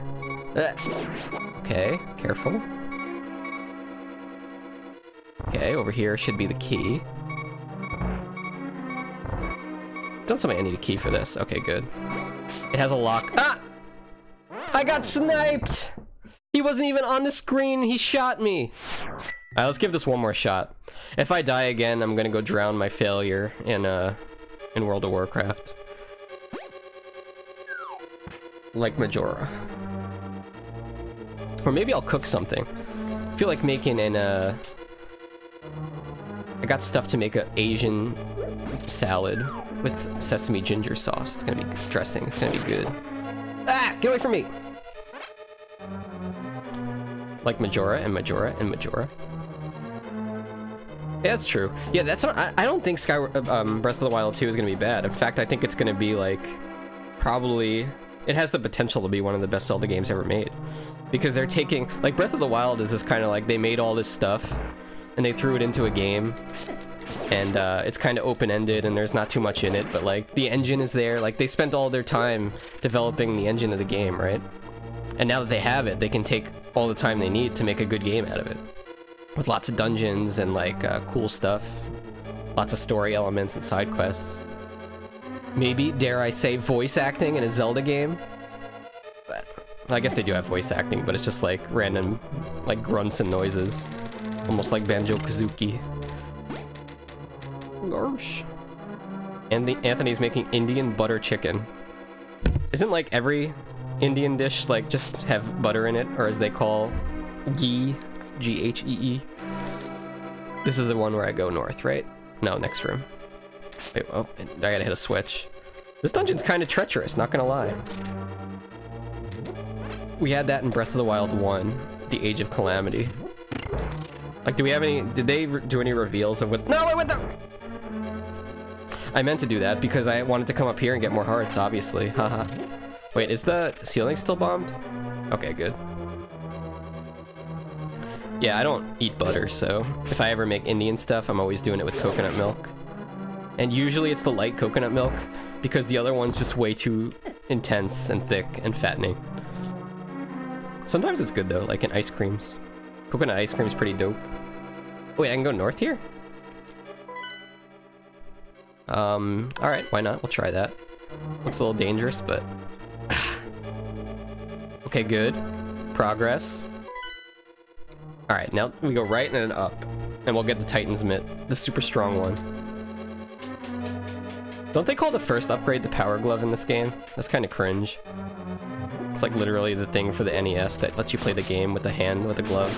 Okay, careful. Okay, over here should be the key. Don't tell me I need a key for this. Okay, good. It has a lock. Ah! I got sniped! He wasn't even on the screen, he shot me! Alright, let's give this one more shot. If I die again, I'm gonna go drown my failure in World of Warcraft. Like Majora. Or maybe I'll cook something. I feel like making I got stuff to make an Asian salad with sesame ginger sauce. It's gonna be dressing. It's gonna be good. Ah! Get away from me! Like Majora and Majora and Majora. Yeah, that's true. Yeah, that's what I don't think Breath of the Wild 2 is gonna be bad. In fact, I think it's gonna be like probably it has the potential to be one of the best Zelda games ever made. Because they're taking like Breath of the Wild is this kind of like they made all this stuff and they threw it into a game. And it's kind of open-ended and there's not too much in it, but like the engine is there. Like they spent all their time developing the engine of the game, right? And now that they have it, they can take all the time they need to make a good game out of it. With lots of dungeons and like cool stuff. Lots of story elements and side quests. Maybe, dare I say, voice acting in a Zelda game? But, well, I guess they do have voice acting, but it's just like random like grunts and noises. Almost like Banjo-Kazooie. Gosh. And Anthony's making Indian butter chicken. Isn't like every Indian dish like just have butter in it, or as they call ghee, G-H-E-E? This is the one where I go north, right? No, next room. Wait, oh, I gotta hit a switch. This dungeon's kind of treacherous, not gonna lie. We had that in Breath of the Wild 1, the Age of Calamity. Like, do we have any, did they do any reveals of what? No, I went down! I meant to do that because I wanted to come up here and get more hearts, obviously. Haha. Wait, is the ceiling still bombed? Okay, good. Yeah, I don't eat butter, so if I ever make Indian stuff, I'm always doing it with coconut milk. And usually it's the light coconut milk, because the other one's just way too intense and thick and fattening. Sometimes it's good though, like in ice creams. Coconut ice cream's pretty dope. Wait, I can go north here? Alright, why not? We'll try that. Looks a little dangerous, but... Okay, good. Progress. Alright, now we go right and then up. And we'll get the Titan's Mitt, the super strong one. Don't they call the first upgrade the Power Glove in this game? That's kind of cringe. It's like literally the thing for the NES that lets you play the game with the hand with the glove.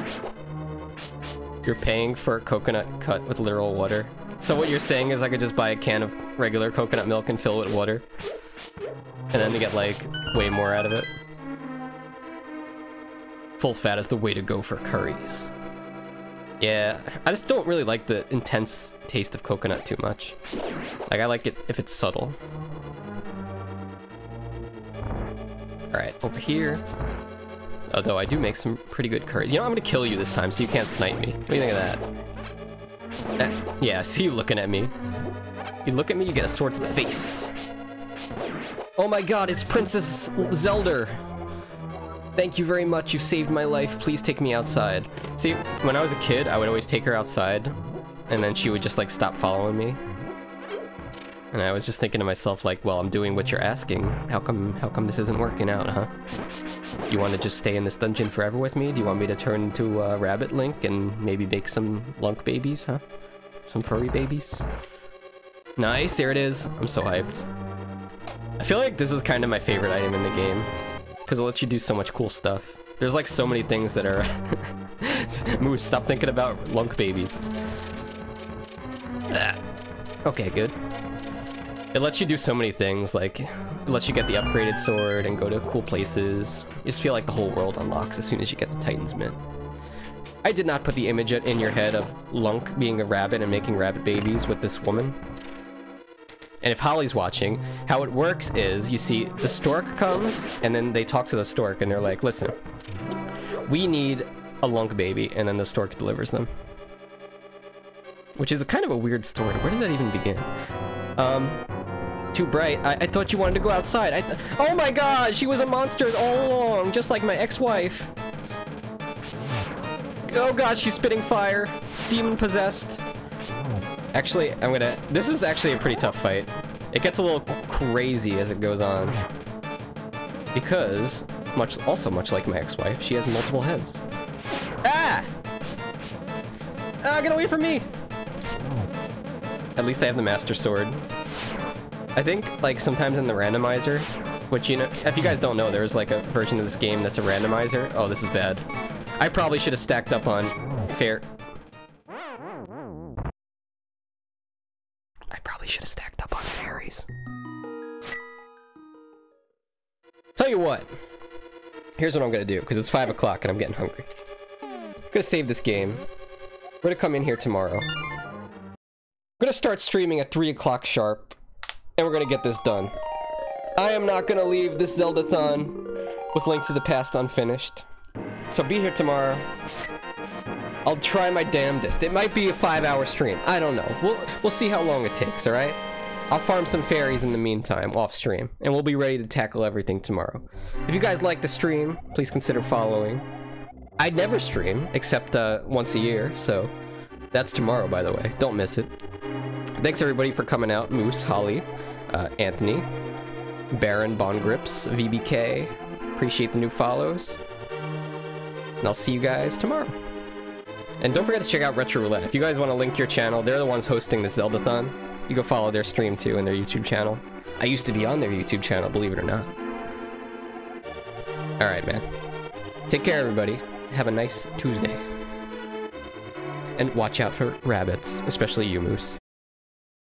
You're paying for a coconut cut with literal water. So what you're saying is I could just buy a can of regular coconut milk and fill it with water? And then to get like way more out of it? Full fat is the way to go for curries. Yeah, I just don't really like the intense taste of coconut too much. Like, I like it if it's subtle. Alright, over here. Although I do make some pretty good curries. You know, I'm gonna kill you this time so you can't snipe me. What do you think of that? Yeah, I see you looking at me. You look at me, you get a sword to the face. Oh my god, it's Princess Zelda! Thank you very much, you saved my life, please take me outside. See, when I was a kid, I would always take her outside, and then she would just like stop following me. And I was just thinking to myself like, well, I'm doing what you're asking. How come this isn't working out, huh? Do you want to just stay in this dungeon forever with me? Do you want me to turn into a Rabbit Link and maybe make some lunk babies, huh? Some furry babies? Nice, there it is. I'm so hyped. I feel like this is kind of my favorite item in the game. Because it lets you do so much cool stuff. There's like so many things that are... Moose, stop thinking about lunk babies. Okay, good. It lets you do so many things, like... It lets you get the upgraded sword and go to cool places. You just feel like the whole world unlocks as soon as you get the Titan's Mitt. I did not put the image in your head of Lunk being a rabbit and making rabbit babies with this woman. And if Holly's watching, how it works is, you see, the stork comes, and then they talk to the stork, and they're like, listen, we need a lunk baby, and then the stork delivers them. Which is a kind of a weird story. Where did that even begin? Too bright. I thought you wanted to go outside. Oh my god, she was a monster all along, just like my ex-wife. Oh god, she's spitting fire. It's demon possessed. Actually, this is actually a pretty tough fight. It gets a little crazy as it goes on. Because, much like my ex-wife, she has multiple heads. Ah! Ah, get away from me! At least I have the Master Sword. I think, like, sometimes in the randomizer, which, you know, if you guys don't know, there's like a version of this game that's a randomizer. Oh, this is bad. I probably should have stacked up on fair. I probably should have stacked up on fairies. Tell you what. Here's what I'm gonna do, because it's 5 o'clock and I'm getting hungry. I'm gonna save this game. I'm gonna come in here tomorrow. I'm gonna start streaming at 3 o'clock sharp, and we're gonna get this done. I am not gonna leave this Zeldathon with Link to the Past unfinished. So be here tomorrow. I'll try my damnedest. It might be a 5-hour stream. I don't know. We'll see how long it takes, alright? I'll farm some fairies in the meantime, off stream, and we'll be ready to tackle everything tomorrow. If you guys like the stream, please consider following. I never stream, except once a year, so that's tomorrow, by the way. Don't miss it. Thanks everybody for coming out. Moose, Holly, Anthony, Baron, Bond Grips, VBK. Appreciate the new follows. And I'll see you guys tomorrow. And don't forget to check out Retro Roulette. If you guys want to link your channel, they're the ones hosting the Zeldathon. You go follow their stream too and their YouTube channel. I used to be on their YouTube channel, believe it or not. Alright, man. Take care, everybody. Have a nice Tuesday. And watch out for rabbits, especially you, Moose.